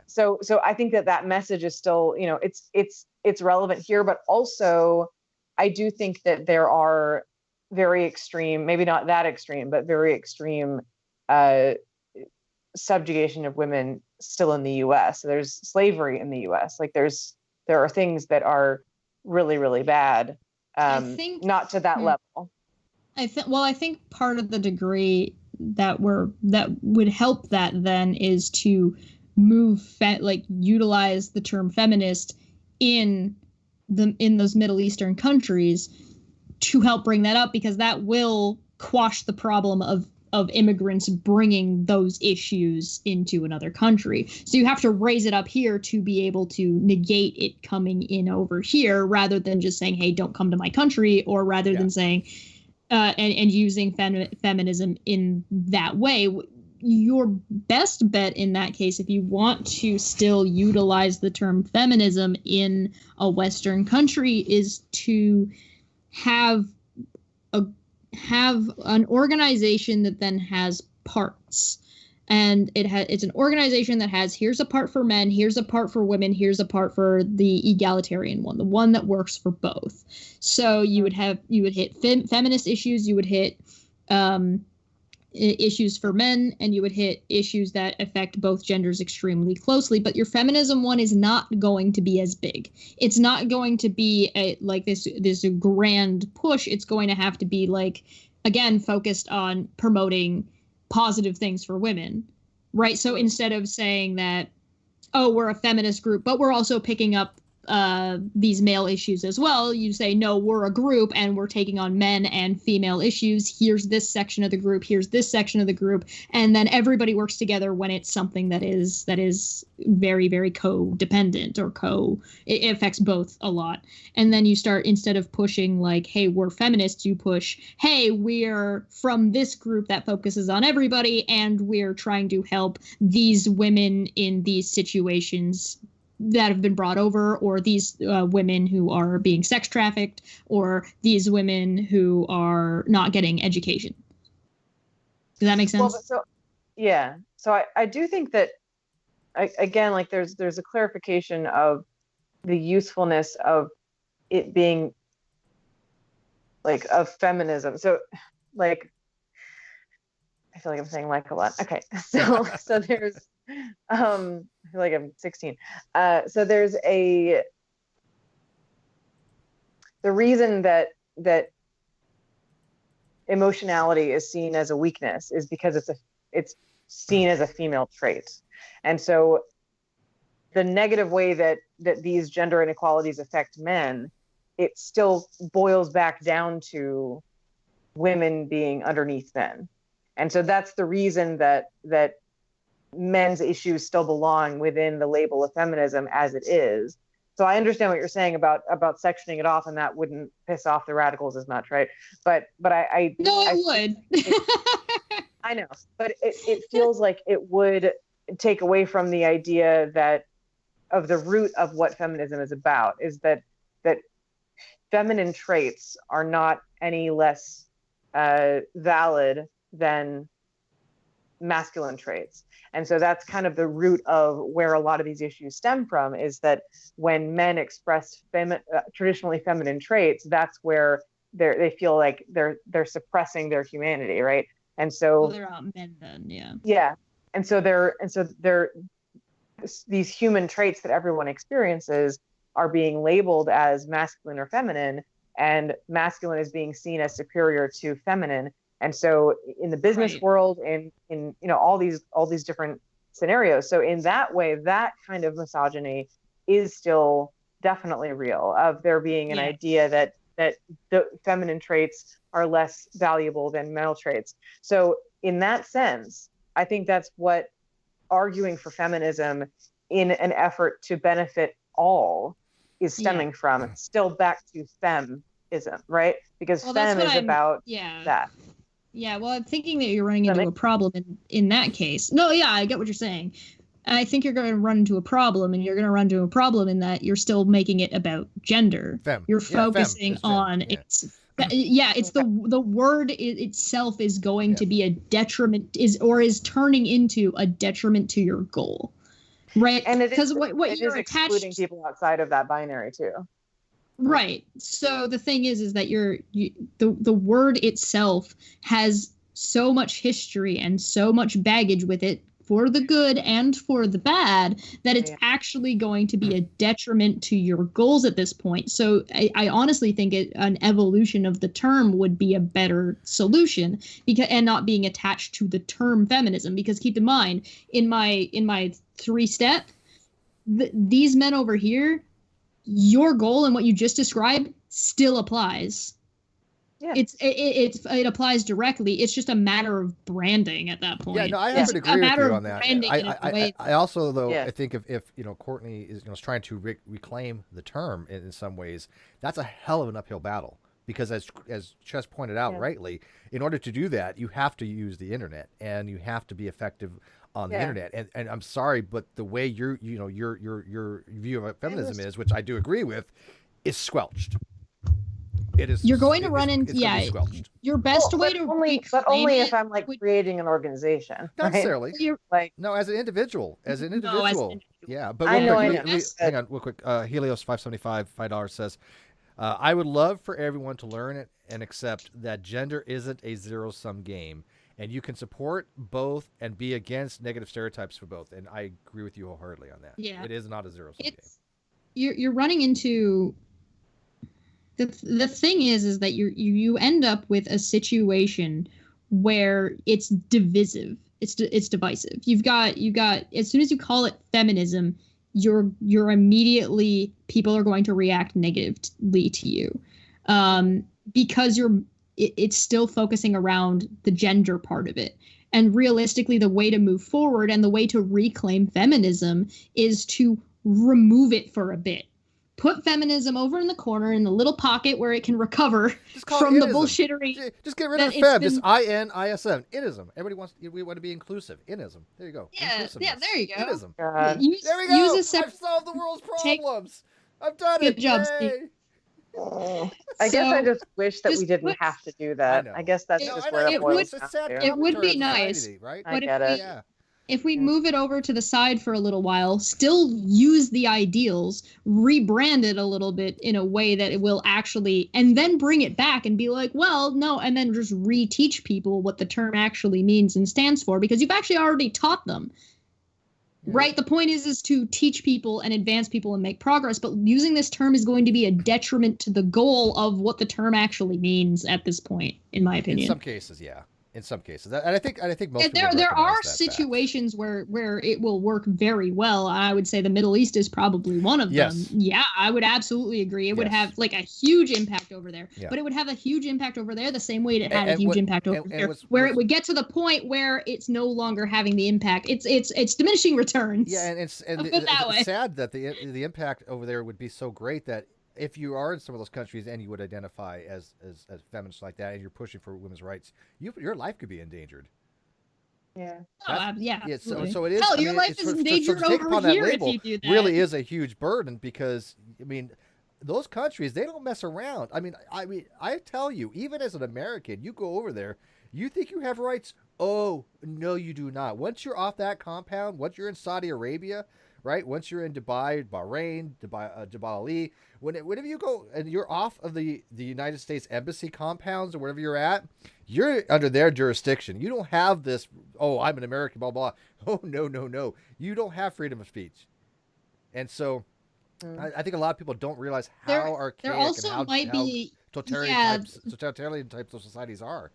Speaker 1: So I think that message is still, it's relevant here, but also I do think that there are very extreme, maybe not that extreme, but very extreme subjugation of women still in the U.S. So there's slavery in the U.S. Like there are things that are really, really bad. Not to that level.
Speaker 3: I think part of the degree that would help that then is to utilize the term feminist in those Middle Eastern countries to help bring that up, because that will quash the problem of immigrants bringing those issues into another country. So you have to raise it up here to be able to negate it coming in over here, rather than just saying, hey, don't come to my country, or rather than saying and using feminism in that way. Your best bet in that case, if you want to still utilize the term feminism in a Western country, is to have an organization that then has parts. And it's an organization that has, here's a part for men, here's a part for women, here's a part for the egalitarian one, the one that works for both. So you would hit feminist issues, you would hit issues for men, and you would hit issues that affect both genders extremely closely. But your feminism one is not going to be as big. It's not going to be like this grand push. It's going to have to be like, again, focused on promoting positive things for women, right? So instead of saying that, oh, we're a feminist group, but we're also picking up these male issues as well, you say, no, we're a group and we're taking on men and female issues. Here's this section of the group. Here's this section of the group. And then everybody works together when it's something that is very, very codependent or it affects both a lot. And then you start, instead of pushing like, hey, we're feminists, you push, hey, we're from this group that focuses on everybody and we're trying to help these women in these situations that have been brought over, or these women who are being sex trafficked, or these women who are not getting education. Does that make sense?
Speaker 1: Well, so I do think that, again, like there's a clarification of the usefulness of it being like of feminism. So like, I feel like I'm saying like a lot. Okay, so there's I feel like I'm 16. So there's the reason that emotionality is seen as a weakness is because it's seen as a female trait. And so the negative way that these gender inequalities affect men, it still boils back down to women being underneath men. And so that's the reason that men's issues still belong within the label of feminism as it is. So I understand what you're saying about sectioning it off, and that wouldn't piss off the radicals as much, right? But I
Speaker 3: would.
Speaker 1: I know, but it feels like it would take away from the idea that of the root of what feminism is about, is that feminine traits are not any less valid than masculine traits. And so that's kind of the root of where a lot of these issues stem from, is that when men express traditionally feminine traits, that's where they feel like they're suppressing their humanity, right? And so
Speaker 3: they're not men then, yeah.
Speaker 1: Yeah. And so these human traits that everyone experiences are being labeled as masculine or feminine, and masculine is being seen as superior to feminine. And so in the business world, in all these different scenarios, so in that way, that kind of misogyny is still definitely real, of there being an idea that the feminine traits are less valuable than male traits. So in that sense, I think that's what arguing for feminism in an effort to benefit all is stemming from. It's still back to femism, right? Because fem is about that.
Speaker 3: Yeah, well, I'm thinking that you're running into a problem in that case. No, yeah, I get what you're saying. I think you're going to run into a problem, and you're going to run into a problem in that you're still making it about gender. You're focusing on it's the word itself is going to be a detriment, is turning into a detriment to your goal, right?
Speaker 1: And because what you're excluding people outside of that binary too.
Speaker 3: Right. So the thing is that the word itself has so much history and so much baggage with it, for the good and for the bad, that it's actually going to be a detriment to your goals at this point. So I honestly think an evolution of the term would be a better solution, and not being attached to the term feminism. Because keep in mind, in my 3-step, these men over here, your goal and what you just described still applies. Yeah. It applies directly. It's just a matter of branding at that point.
Speaker 2: Yeah, no, I have to agree with you on that. I also, though, I think if Courtney is trying to reclaim the term in some ways, that's a hell of an uphill battle. Because as Chess pointed out rightly, in order to do that, you have to use the internet, and you have to be effective on the internet. And I'm sorry, but the way your view of feminism is, which I do agree with, is squelched. It is.
Speaker 3: You're going to run into your best way to
Speaker 1: only if I'm creating an organization.
Speaker 2: Not necessarily. No, as an individual. Yeah, but
Speaker 1: hang
Speaker 2: on, real quick. Helios 575 $5 says, I would love for everyone to learn it and accept that gender isn't a zero-sum game, and you can support both and be against negative stereotypes for both. And I agree with you wholeheartedly on that.
Speaker 3: Yeah.
Speaker 2: It is not a zero-sum game.
Speaker 3: You're running into the thing is that you end up with a situation where it's divisive. It's divisive. You've got as soon as you call it feminism, you're immediately, people are going to react negatively to you, because it's still focusing around the gender part of it. And realistically, the way to move forward and the way to reclaim feminism is to remove it for a bit. Put feminism over in the corner in the little pocket where it can recover from the bullshittery.
Speaker 2: Just get rid of the fem. Just INISM. Inism. We want to be inclusive. Inism. There you go.
Speaker 3: Yeah, there you go.
Speaker 2: Inism.
Speaker 1: God.
Speaker 2: There we go. I've solved the world's problems. I've done it.
Speaker 3: Good job,
Speaker 2: Yay.
Speaker 3: Steve.
Speaker 1: I guess I just wish that we didn't have to do that. I guess that's just where it boils down to.
Speaker 3: It would be nice,
Speaker 2: right?
Speaker 1: I get it.
Speaker 2: Yeah.
Speaker 3: If we move it over to the side for a little while, still use the ideals, rebrand it a little bit in a way that it will actually, and then bring it back and be like, well, no, and then just reteach people what the term actually means and stands for, because you've actually already taught them. Yeah. Right? The point is to teach people and advance people and make progress, but using this term is going to be a detriment to the goal of what the term actually means at this point, in my opinion.
Speaker 2: In some cases, yeah. In some cases, and I think most
Speaker 3: there are situations where it will work very well. I would say the Middle East is probably one of them. Yeah, I would absolutely agree. It would have like a huge impact over there, but it would have a huge impact over there the same way it had a huge impact over there. Where it would get to the point where it's no longer having the impact. It's diminishing returns.
Speaker 2: Yeah, and it's sad that the impact over there would be so great that if you are in some of those countries and you would identify as feminists like that and you're pushing for women's rights, your life could be endangered.
Speaker 1: Yeah.
Speaker 3: Yeah.
Speaker 2: So it is.
Speaker 3: Hell, your life is endangered over here if you do that.
Speaker 2: Really is a huge burden because those countries, they don't mess around. I tell you, even as an American, you go over there, you think you have rights. Oh no, you do not. Once you're off that compound, once you're in Saudi Arabia, right? Once you're in Dubai, Bahrain, Dubai Ali, whenever you go and you're off of the United States Embassy compounds or wherever you're at, you're under their jurisdiction. You don't have this, oh, I'm an American, blah, blah. Oh, no. You don't have freedom of speech. And so I think a lot of people don't realize how archaic and how totalitarian types of societies are.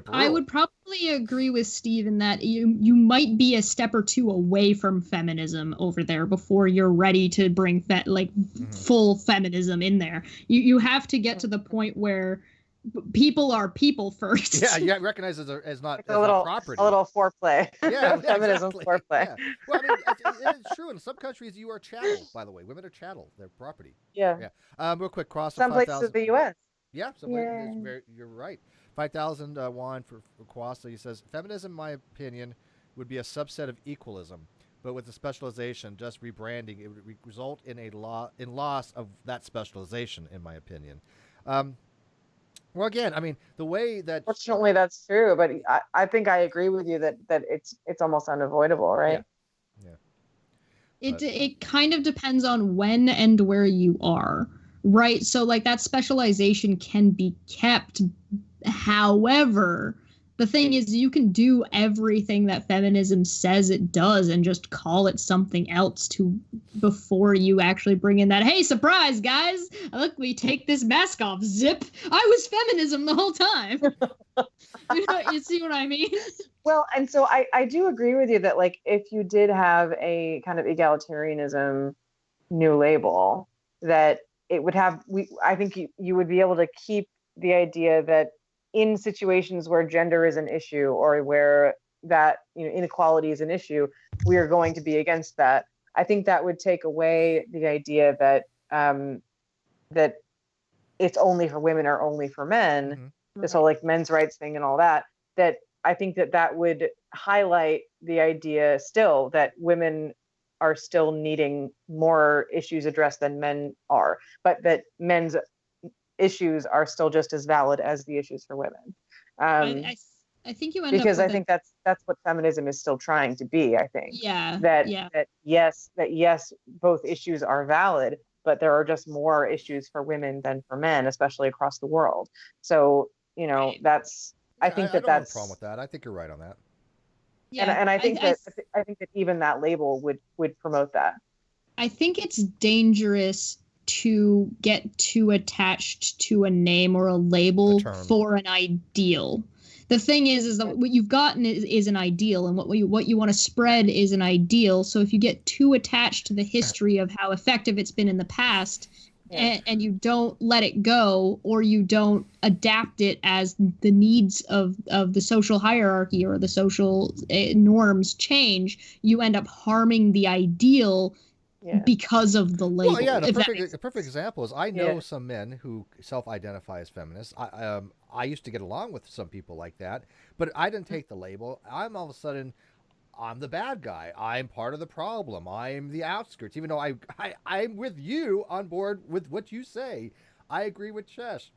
Speaker 3: I would probably agree with Steve in that you might be a step or two away from feminism over there before you're ready to bring full feminism in there. You have to get to the point where people are people first.
Speaker 2: Yeah, you recognize it as not property.
Speaker 1: A little foreplay.
Speaker 2: Yeah,
Speaker 1: feminism
Speaker 2: exactly.
Speaker 1: Foreplay.
Speaker 2: Yeah. Well, it's true. In some countries, you are chattel. By the way, women are chattel. They're property.
Speaker 1: Yeah.
Speaker 2: Real quick, cross.
Speaker 1: Some places of the U.S.
Speaker 2: Yeah, some places. You're right. 5,000 won for Kwasa. He says, feminism, in my opinion, would be a subset of equalism, but with the specialization, just rebranding, it would result in loss of that specialization, in my opinion. Well, again, the way that...
Speaker 1: Fortunately, that's true, but I think I agree with you that it's almost unavoidable, right?
Speaker 2: Yeah.
Speaker 3: It kind of depends on when and where you are, right? So, that specialization can be kept. However, the thing is, you can do everything that feminism says it does and just call it something else before you actually bring in that, hey, surprise, guys, look, we take this mask off, zip, I was feminism the whole time. You see what I mean?
Speaker 1: Well, and so I do agree with you that, if you did have a kind of egalitarianism new label, that it would have, I think you would be able to keep the idea that in situations where gender is an issue or where that inequality is an issue, we are going to be against that. I think that would take away the idea that that it's only for women or only for men. Mm-hmm. This whole men's rights thing and all that. That I think that would highlight the idea still that women are still needing more issues addressed than men are, but that men's issues are still just as valid as the issues for women.
Speaker 3: I think you end
Speaker 1: because
Speaker 3: up
Speaker 1: I think that's what feminism is still trying to be. I think
Speaker 3: that yes,
Speaker 1: both issues are valid, but there are just more issues for women than for men, especially across the world. So, that's, I think
Speaker 2: I don't have a
Speaker 1: that's,
Speaker 2: problem with that. I think you're right on that.
Speaker 3: Yeah,
Speaker 1: and I think that even that label would promote that.
Speaker 3: I think it's dangerous to get too attached to a name or a label for an ideal. The thing is that what you've gotten is an ideal, and what you want to spread is an ideal. So if you get too attached to the history of how effective it's been in the past, and you don't let it go, or you don't adapt it as the needs of the social hierarchy or the social norms change, you end up harming the ideal because of the label.
Speaker 2: Well, yeah, a perfect example is I know some men who self-identify as feminists. I used to get along with some people like that, but I didn't take the label. I'm all of a sudden, I'm the bad guy. I'm part of the problem. I'm the outskirts. Even though I'm with you on board with what you say. I agree with Chesh.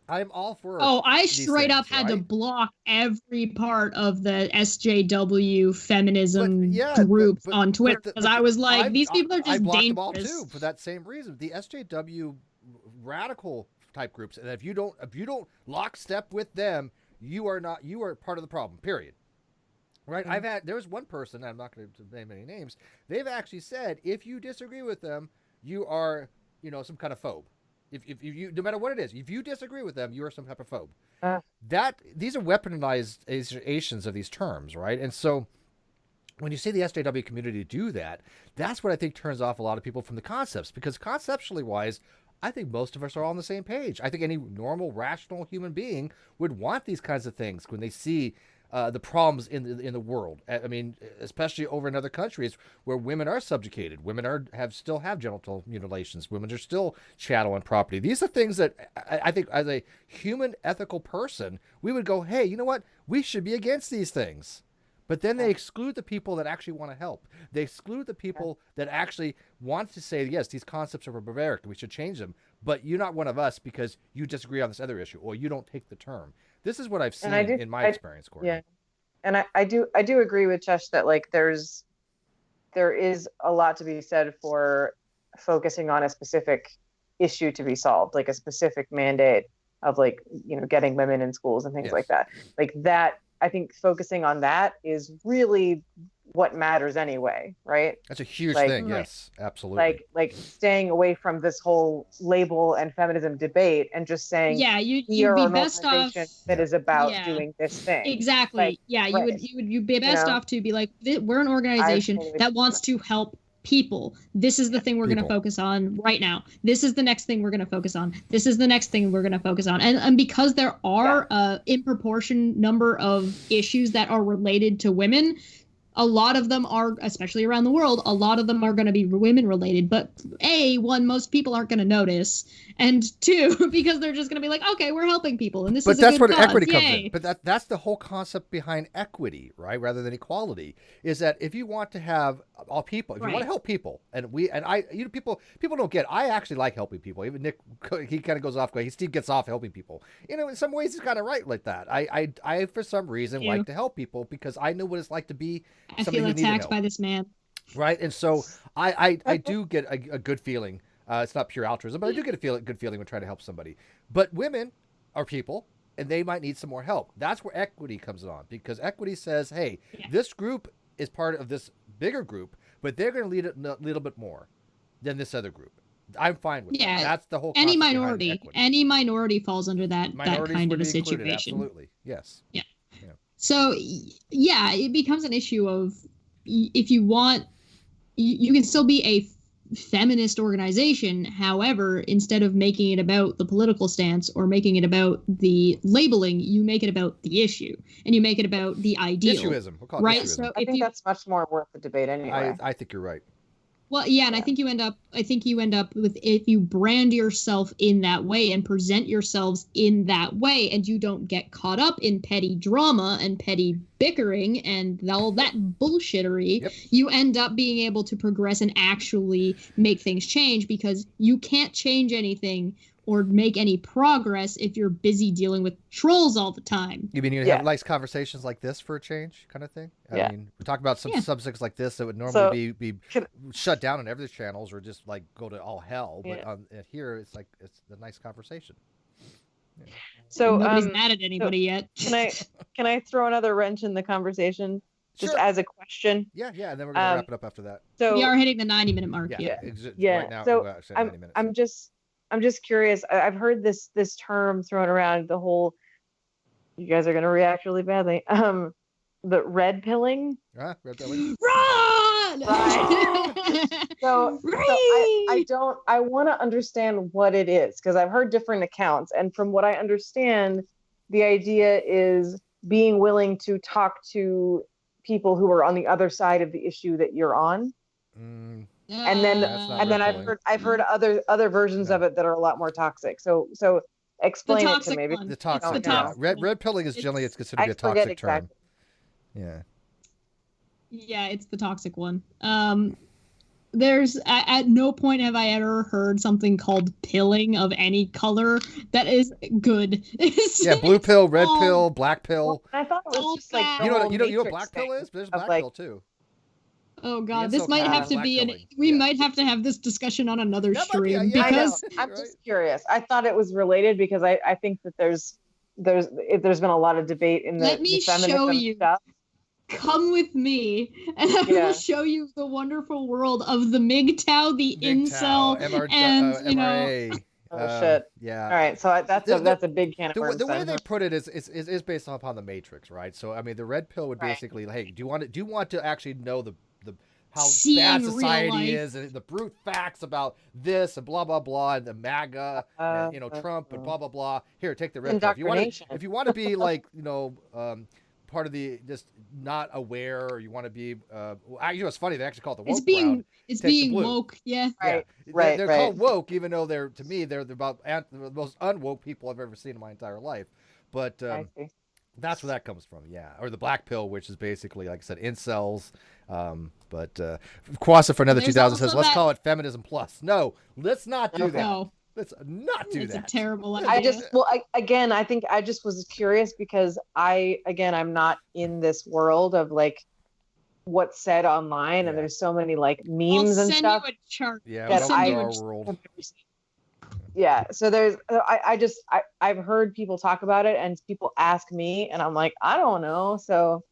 Speaker 2: I'm all for.
Speaker 3: Oh, I straight up had to block every part of the SJW feminism groups on Twitter because I was like, these people are just dangerous.
Speaker 2: Them all too for that same reason. The SJW radical type groups, and if you don't lockstep with them, you are part of the problem. Period. Right? Mm-hmm. There was one person, I'm not going to name any names. They've actually said if you disagree with them, you are some kind of phobe. If you, no matter what it is, if you disagree with them, you are some type of phobe. These are weaponized of these terms, right? And so when you see the SJW community do that, that's what I think turns off a lot of people from the concepts, because conceptually wise, I think most of us are all on the same page. I think any normal, rational human being would want these kinds of things when they see the problems in the world. I mean, especially over in other countries where women are subjugated, women still have genital mutilations, women are still chattel and property. These are things that I think, as a human ethical person, we would go, hey, you know what? We should be against these things. But then they exclude the people that actually want to help. They exclude the people that actually want to say, yes, these concepts are barbaric, we should change them. But you're not one of us because you disagree on this other issue, or you don't take the term. This is what I've seen in my experience, Courtney.
Speaker 1: Yeah, and I do agree with Chesh that like there is a lot to be said for focusing on a specific issue to be solved, like a specific mandate of like getting women in schools and things like that. Like that, I think focusing on that is really what matters anyway, right?
Speaker 2: That's a huge thing. Yes, absolutely.
Speaker 1: Like staying away from this whole label and feminism debate and just saying,
Speaker 3: you'd be best off
Speaker 1: that is about doing this thing.
Speaker 3: Exactly. You'd be best off to be like, we're an organization that wants to help people. This is the thing we're going to focus on right now. This is the next thing we're going to focus on. This is the next thing we're going to focus on. And because there are in proportion number of issues that are related to women, a lot of them are, especially around the world, a lot of them are going to be women related. But most people aren't going to notice. And two, because they're just going to be like, okay, we're helping people. And this is a good cause. But that's where equity comes in.
Speaker 2: But that's the whole concept behind equity, right? Rather than equality, is that if you want to have all people, if you want to help people, people don't get, I actually like helping people. Even Nick, he kind of goes off, Steve gets off helping people. In some ways he's kind of right like that. I for some reason like to help people because I know what it's like to be
Speaker 3: I feel attacked by this man.
Speaker 2: Right. And so I do get a good feeling. It's not pure altruism, but I do get a good feeling when trying to help somebody. But women are people, and they might need some more help. That's where equity comes on, because equity says, hey, this group is part of this bigger group, but they're going to lead it a little bit more than this other group. I'm fine with that. That's the whole
Speaker 3: any minority falls under that kind of a situation.
Speaker 2: Absolutely. Yes.
Speaker 3: Yeah. So, it becomes an issue of, if you want, you can still be a feminist organization. However, instead of making it about the political stance or making it about the labeling, you make it about the issue, and you make it about the ideal.
Speaker 2: Issuism. We'll call it
Speaker 3: right?
Speaker 2: Issuism.
Speaker 3: So
Speaker 1: I think that's much more worth the debate anyway.
Speaker 2: I think you're right.
Speaker 3: Well, and I think you end up with, if you brand yourself in that way and present yourselves in that way, and you don't get caught up in petty drama and petty bickering and all that bullshittery, you end up being able to progress and actually make things change, because you can't change anything or make any progress if you're busy dealing with trolls all the time.
Speaker 2: You mean you have nice conversations like this for a change, kind of thing? I mean, we talk about some subjects like this that would normally be shut down on every channels or just like go to all hell. But here, it's like it's a nice conversation.
Speaker 3: Yeah. So nobody's mad at anybody yet.
Speaker 1: Can I throw another wrench in the conversation? Just as a question.
Speaker 2: Yeah, and then we're gonna wrap it up after that.
Speaker 3: So we are hitting the 90-minute mark.
Speaker 2: Right now,
Speaker 1: so I'm just curious. I've heard this term thrown around. The whole, you guys are gonna react really badly. The red pilling.
Speaker 2: Red pilling.
Speaker 3: Run!
Speaker 1: So I want to understand what it is, because I've heard different accounts, and from what I understand, the idea is being willing to talk to people who are on the other side of the issue that you're on. And then I've heard other versions of it that are a lot more toxic. So explain it to me.
Speaker 2: The toxic. Red pilling is generally it's considered to be a toxic term.
Speaker 3: Yeah, it's the toxic one. There's at no point have I ever heard something called pilling of any color that is good.
Speaker 2: Blue pill, red pill, black pill.
Speaker 1: I thought it was just like
Speaker 2: you know what black pill is? There's black pill too.
Speaker 3: Oh God, this might have to be we might have to have this discussion on another stream because
Speaker 1: I'm just curious. I thought it was related because I think that there's been a lot of debate in the feminism stuff.
Speaker 3: Come with me, and I will show you the wonderful world of the MGTOW, the incel, and
Speaker 2: MRA.
Speaker 1: Oh shit!
Speaker 2: Yeah.
Speaker 1: All right, so that's a big can of worms.
Speaker 2: The way they put it is based upon the Matrix, right? So I mean, the red pill would basically, hey, do you want to actually know the how bad society is and the brute facts about this and blah blah blah and the MAGA and Trump and blah blah blah. Here, take the red pill. If you want to be like part of the just not aware, or you want to be it's funny, they actually call it the woke crowd.
Speaker 3: It's being woke.
Speaker 1: Right.
Speaker 2: They're called woke, even though they're about the most unwoke people I've ever seen in my entire life. But that's where that comes from. Or the black pill, which is basically, like I said, incels. But Kwasa for another 2000 says, let's call it feminism plus. No, let's not do that.
Speaker 3: No.
Speaker 2: Let's not do that.
Speaker 3: It's a terrible idea.
Speaker 1: I think I just was curious because I'm not in this world of like what's said online, and there's so many like memes and stuff.
Speaker 3: You a chart.
Speaker 2: World.
Speaker 1: So I've heard people talk about it, and people ask me, and I'm like, I don't know. So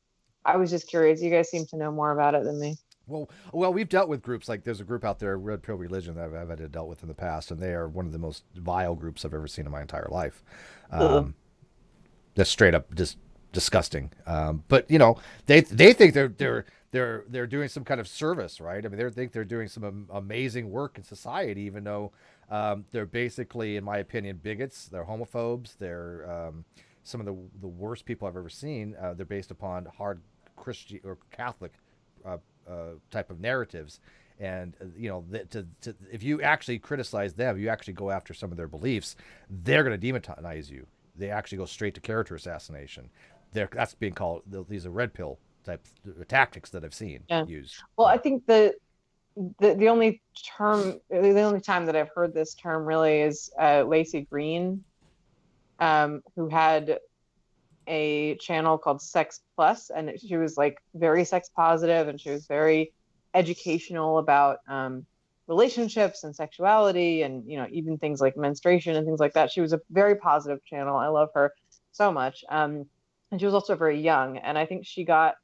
Speaker 1: I was just curious. You guys seem to know more about it than me.
Speaker 2: Well, we've dealt with groups like there's a group out there, Red Pill Religion, that I've had to dealt with in the past, and they are one of the most vile groups I've ever seen in my entire life. That's straight up just disgusting. But they think they're doing some kind of service, right? I mean, they think they're doing some amazing work in society, even though they're basically, in my opinion, bigots. They're homophobes. They're some of the worst people I've ever seen. They're based upon hard Christian or Catholic type of narratives, and if you actually criticize them, you actually go after some of their beliefs, they're going to demonize you. They actually go straight to character assassination. That's being called, these are red pill type tactics that I've seen used.
Speaker 1: Well, I think the only time that I've heard this term really is Lacey Green, who had a channel called Sex Plus, and she was like very sex positive, and she was very educational about relationships and sexuality, and even things like menstruation and things like that. She was a very positive channel. I love her so much. And she was also very young, and I think she got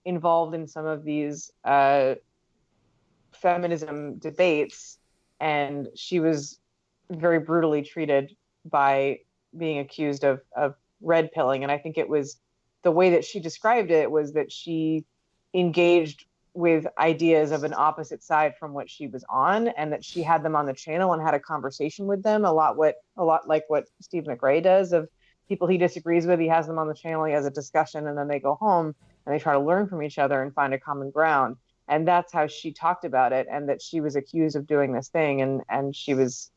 Speaker 1: involved in some of these feminism debates, and she was very brutally treated by being accused of red pilling. And I think it was the way that she described it was that she engaged with ideas of an opposite side from what she was on, and that she had them on the channel and had a conversation with them a lot like what Steve McRae does, of people he disagrees with. He has them on the channel, he has a discussion, and then they go home and they try to learn from each other and find a common ground. And that's how she talked about it, and that she was accused of doing this thing, and she was,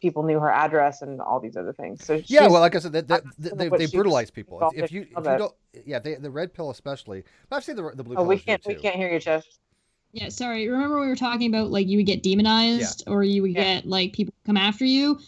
Speaker 1: people knew her address and all these other things. So
Speaker 2: like I said, they brutalize people. If you don't, the red pill especially. But I've seen the blue pill.
Speaker 1: We can't hear you, Jeff.
Speaker 3: Yeah, sorry. Remember we were talking about like you would get demonized or you would get like people come after you?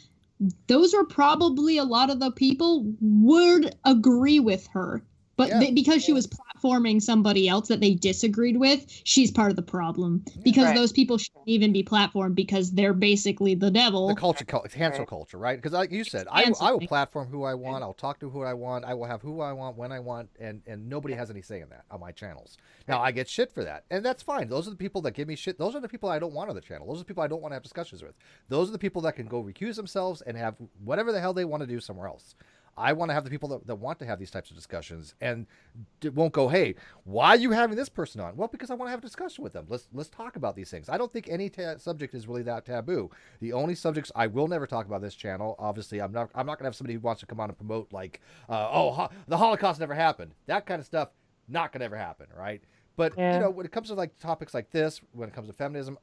Speaker 3: Those are probably a lot of the people would agree with her. But because she was platforming somebody else that they disagreed with, she's part of the problem. Because those people shouldn't even be platformed because they're basically the devil.
Speaker 2: The culture, it's cancel culture, right? Because like you said, I will platform who I want. I'll talk to who I want. I will have who I want when I want, and nobody has any say in that on my channels. Now I get shit for that, and that's fine. Those are the people that give me shit. Those are the people I don't want on the channel. Those are the people I don't want to have discussions with. Those are the people that can go recuse themselves and have whatever the hell they want to do somewhere else. I want to have the people that want to have these types of discussions and won't go, hey, why are you having this person on? Well, because I want to have a discussion with them. Let's talk about these things. I don't think any subject is really that taboo. The only subjects I will never talk about this channel, obviously, I'm not going to have somebody who wants to come on and promote like, the Holocaust never happened. That kind of stuff, not going to ever happen, right? But, when it comes to like topics like this, when it comes to feminism,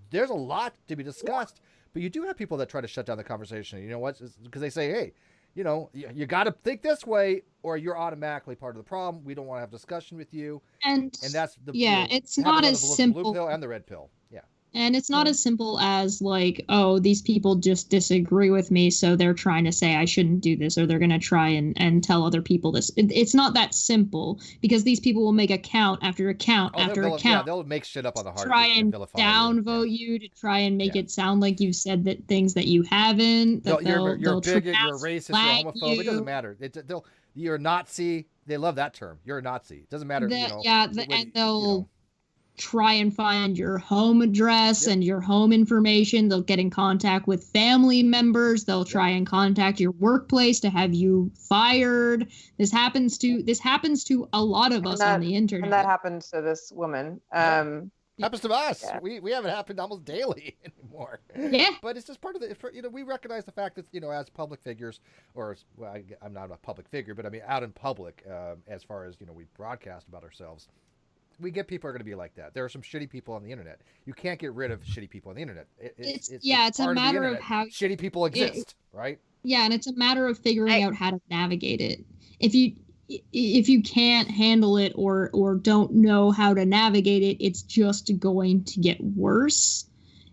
Speaker 2: there's a lot to be discussed. But you do have people that try to shut down the conversation. You know what? Because they say, hey, you got to think this way or you're automatically part of the problem. We don't want to have discussion with you. And that's the
Speaker 3: it's not as simple.
Speaker 2: Blue pill and the red pill. Yeah.
Speaker 3: And it's not as simple as like, oh, these people just disagree with me, so they're trying to say I shouldn't do this, or they're going to try and tell other people this. It's not that simple, because these people will make account after account after account. Yeah,
Speaker 2: they'll make shit up on the heart.
Speaker 3: Try and downvote you to try and make it sound like you've said that things that you haven't. That
Speaker 2: you're a bigot, you're a racist, you're homophobe. It doesn't matter. You're a Nazi. They love that term. You're a Nazi. It doesn't matter.
Speaker 3: And they'll try and find your home address and your home information. They'll get in contact with family members. They'll try and contact your workplace to have you fired. This happens to a lot of us on the internet.
Speaker 1: And that happens to this woman.
Speaker 2: Happens to us. Yeah. We have it happen almost daily anymore.
Speaker 3: Yeah.
Speaker 2: But it's just part of the, we recognize the fact that, as public figures, I'm not a public figure, but I mean out in public, as far as, we broadcast about ourselves. We get people are going to be like that. There are some shitty people on the internet. You can't get rid of shitty people on the internet.
Speaker 3: It's a matter of how
Speaker 2: shitty people exist, right?
Speaker 3: Yeah, and it's a matter of figuring out how to navigate it. If you can't handle it or don't know how to navigate it, it's just going to get worse.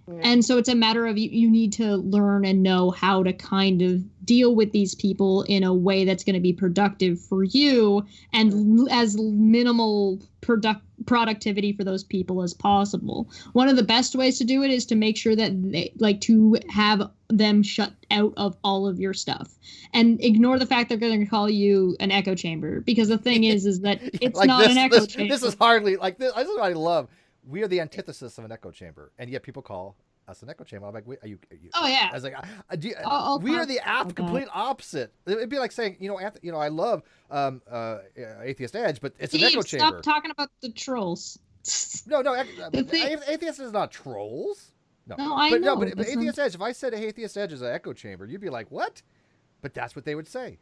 Speaker 3: Yeah. And so it's a matter of you need to learn and know how to kind of deal with these people in a way that's going to be productive for you and as minimal productivity for those people as possible. One of the best ways to do it is to make sure that they to have them shut out of all of your stuff and ignore the fact they're going to call you an echo chamber, because the thing is that it's like not an echo chamber.
Speaker 2: This is hardly like this. This is what I love. We are the antithesis of an echo chamber, and yet people call us an echo chamber. I'm like, are you?
Speaker 3: Oh yeah.
Speaker 2: I was like, we are the complete opposite. It'd be like saying, I love Atheist Edge, but it's an echo chamber.
Speaker 3: Stop talking about the trolls.
Speaker 2: No, Atheist is not trolls.
Speaker 3: No, I know.
Speaker 2: But Atheist Edge. If I said Atheist Edge is an echo chamber, you'd be like, what? But that's what they would say.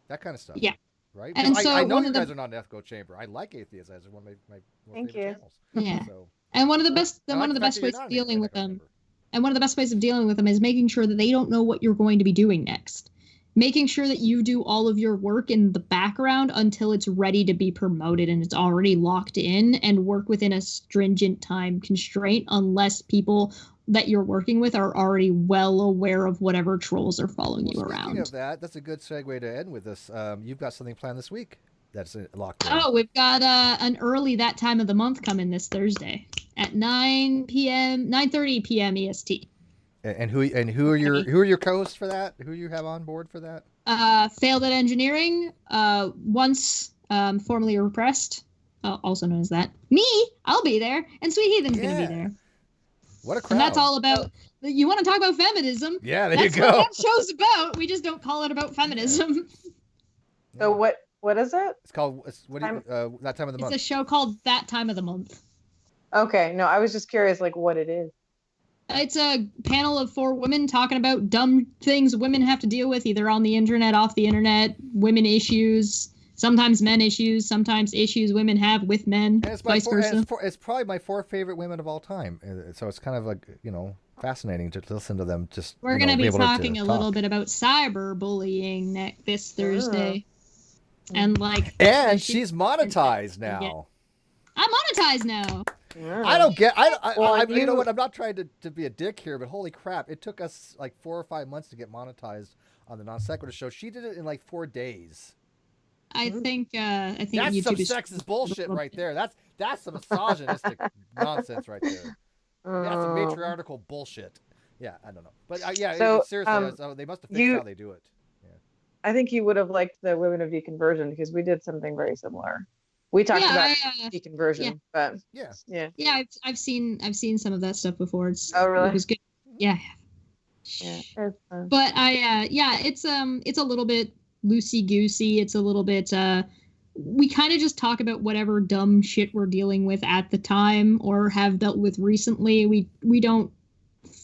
Speaker 2: That kind of stuff.
Speaker 3: Yeah.
Speaker 2: Right? And so I know you guys are not an echo chamber. I like Atheist Edge. It's one of my favorite channels.
Speaker 3: Yeah. And one of the best ways of dealing with them. And one of the best ways of dealing with them is making sure that they don't know what you're going to be doing next. Making sure that you do all of your work in the background until it's ready to be promoted and it's already locked in, and work within a stringent time constraint unless people that you're working with are already well aware of whatever trolls are following you around.
Speaker 2: Speaking of that, that's a good segue to end with this. You've got something planned this week that's locked in.
Speaker 3: Oh, we've got an early that time of the month coming this Thursday at 9:30 p.m. EST.
Speaker 2: And who are your co-hosts for that? Who you have on board for that?
Speaker 3: Failed at Engineering, once formerly repressed, also known as that. Me, I'll be there, and Sweet Heathen's gonna be there.
Speaker 2: What a crowd!
Speaker 3: And that's all about. You want to talk about feminism?
Speaker 2: Yeah, there you go.
Speaker 3: That's what that show's about. We just don't call it about feminism.
Speaker 1: So what is it?
Speaker 2: It's called That Time of the Month.
Speaker 3: It's a show called That Time of the Month.
Speaker 1: Okay, no, I was just curious, like what it is.
Speaker 3: It's a panel of 4 women talking about dumb things women have to deal with, either on the internet, off the internet, women issues, sometimes men issues, sometimes issues women have with men, vice versa.
Speaker 2: It's probably my 4 favorite women of all time. So it's kind of like, fascinating to listen to them.
Speaker 3: We're going to be talking a little bit about cyberbullying this Thursday. And
Speaker 2: she's monetized now.
Speaker 3: I'm monetized now.
Speaker 2: I don't get.
Speaker 1: Well,
Speaker 2: you know what? I'm not trying to be a dick here, but holy crap! It took us like 4 or 5 months to get monetized on the Non Sequitur show. She did it in like 4 days.
Speaker 3: I think
Speaker 2: That's
Speaker 3: YouTube
Speaker 2: some
Speaker 3: is
Speaker 2: sexist bullshit right there. That's some misogynistic nonsense right there. That's some matriarchal bullshit. Yeah, I don't know, but
Speaker 1: So,
Speaker 2: seriously, they must have fixed how they do it. Yeah.
Speaker 1: I think you would have liked the Women of Deconversion because we did something very similar. We talked about deconversion, but
Speaker 3: yeah, I've seen some of that stuff before. It
Speaker 1: really?
Speaker 3: was good. Yeah.
Speaker 1: Yeah, it's fun.
Speaker 3: But it's a little bit loosey goosey. It's a little bit we kind of just talk about whatever dumb shit we're dealing with at the time or have dealt with recently. We don't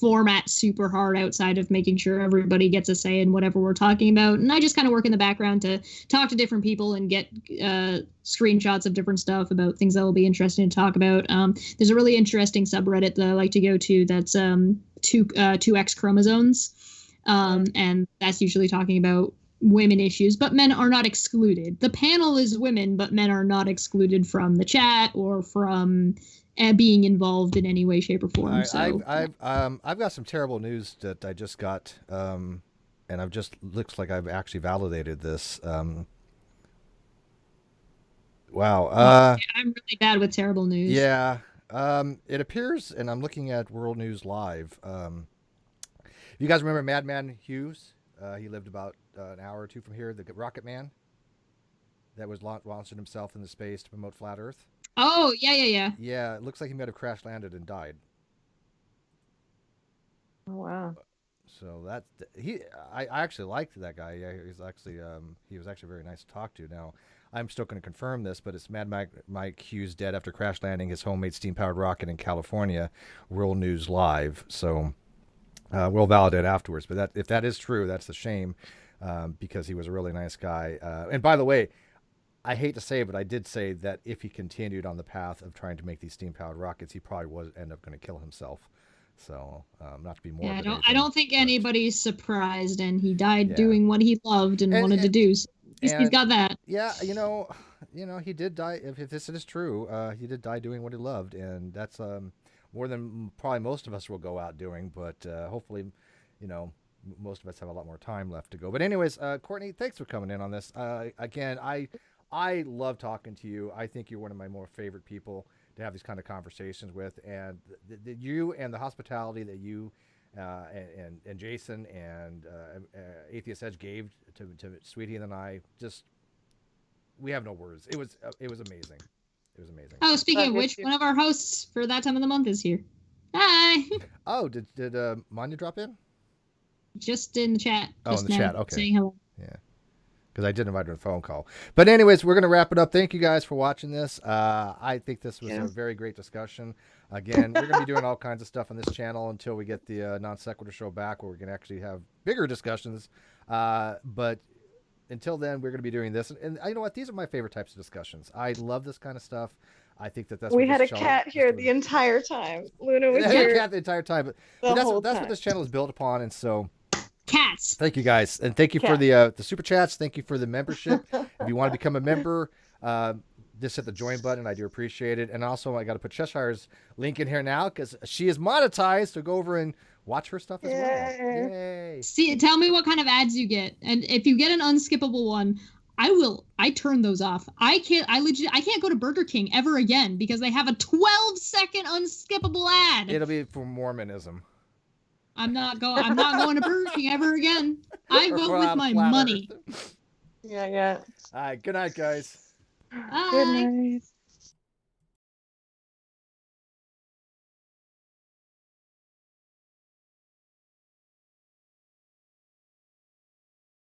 Speaker 3: format super hard outside of making sure everybody gets a say in whatever we're talking about. And I just kind of work in the background to talk to different people and get screenshots of different stuff about things that will be interesting to talk about. There's a really interesting subreddit that I like to go to that's 2X chromosomes. And that's usually talking about women issues, but men are not excluded. The panel is women, but men are not excluded from the chat or from being involved in any way, shape, or form.
Speaker 2: I've got some terrible news that I just got, and I've just looks like I've actually validated this. Wow.
Speaker 3: I'm really bad with terrible news.
Speaker 2: Yeah. It appears, and I'm looking at World News Live. You guys remember Madman Hughes? He lived about an hour or two from here. The Rocket Man that was launching himself into space to promote flat Earth.
Speaker 3: Oh, yeah.
Speaker 2: Yeah, it looks like he might have crash landed and died.
Speaker 1: Oh wow.
Speaker 2: So I actually liked that guy. Yeah, he was actually very nice to talk to. Now, I'm still going to confirm this, but it's Mad Mike Hughes dead after crash landing his homemade steam-powered rocket in California. World News Live. So we'll validate afterwards. But if that is true, that's a shame because he was a really nice guy. And by the way, I hate to say it, but I did say that if he continued on the path of trying to make these steam-powered rockets, he probably would end up going to kill himself. So, not to be more.
Speaker 3: Yeah, I don't think anybody's surprised, and he died doing what he loved and wanted to do. So he's got that.
Speaker 2: Yeah, you know, he did die. If this is true, he did die doing what he loved, and that's more than probably most of us will go out doing. But hopefully, most of us have a lot more time left to go. But anyways, Courtney, thanks for coming in on this. Again, I love talking to you. I think you're one of my more favorite people to have these kind of conversations with, and you and the hospitality that you and Jason and Atheist Edge gave to Sweetie and I, just we have no words. It was amazing. It was amazing.
Speaker 3: Oh, speaking of which, one of our hosts for that time of the month is here. Hi.
Speaker 2: Oh, did Manya drop in?
Speaker 3: Just in the chat.
Speaker 2: Just in the chat. Okay.
Speaker 3: Saying hello.
Speaker 2: Yeah. Because I did invite her to a phone call. But anyways, we're going to wrap it up. Thank you guys for watching this. I think this was a very great discussion. Again, we're going to be doing all kinds of stuff on this channel until we get the Non Sequitur show back, where we can actually have bigger discussions. But until then, we're going to be doing this. And you know what? These are my favorite types of discussions. I love this kind of stuff. I think that's
Speaker 1: we had a cat here the entire time. Luna was here.
Speaker 2: A cat the entire time. But that's what this channel is built upon. And so...
Speaker 3: Cats.
Speaker 2: Thank you guys, and thank you for the super chats. Thank you for the membership. If you want to become a member, just hit the join button. I do appreciate it. And also, I got to put Cheshire's link in here now because she is monetized. So go over and watch her stuff as well. Yay!
Speaker 3: See, tell me what kind of ads you get, and if you get an unskippable one, I turn those off. I can't go to Burger King ever again because they have a 12-second unskippable ad.
Speaker 2: It'll be for Mormonism.
Speaker 3: I'm not going to Burger King ever again. I vote with my money.
Speaker 1: Yeah.
Speaker 2: All right. Good night, guys.
Speaker 3: Bye.
Speaker 1: Good night.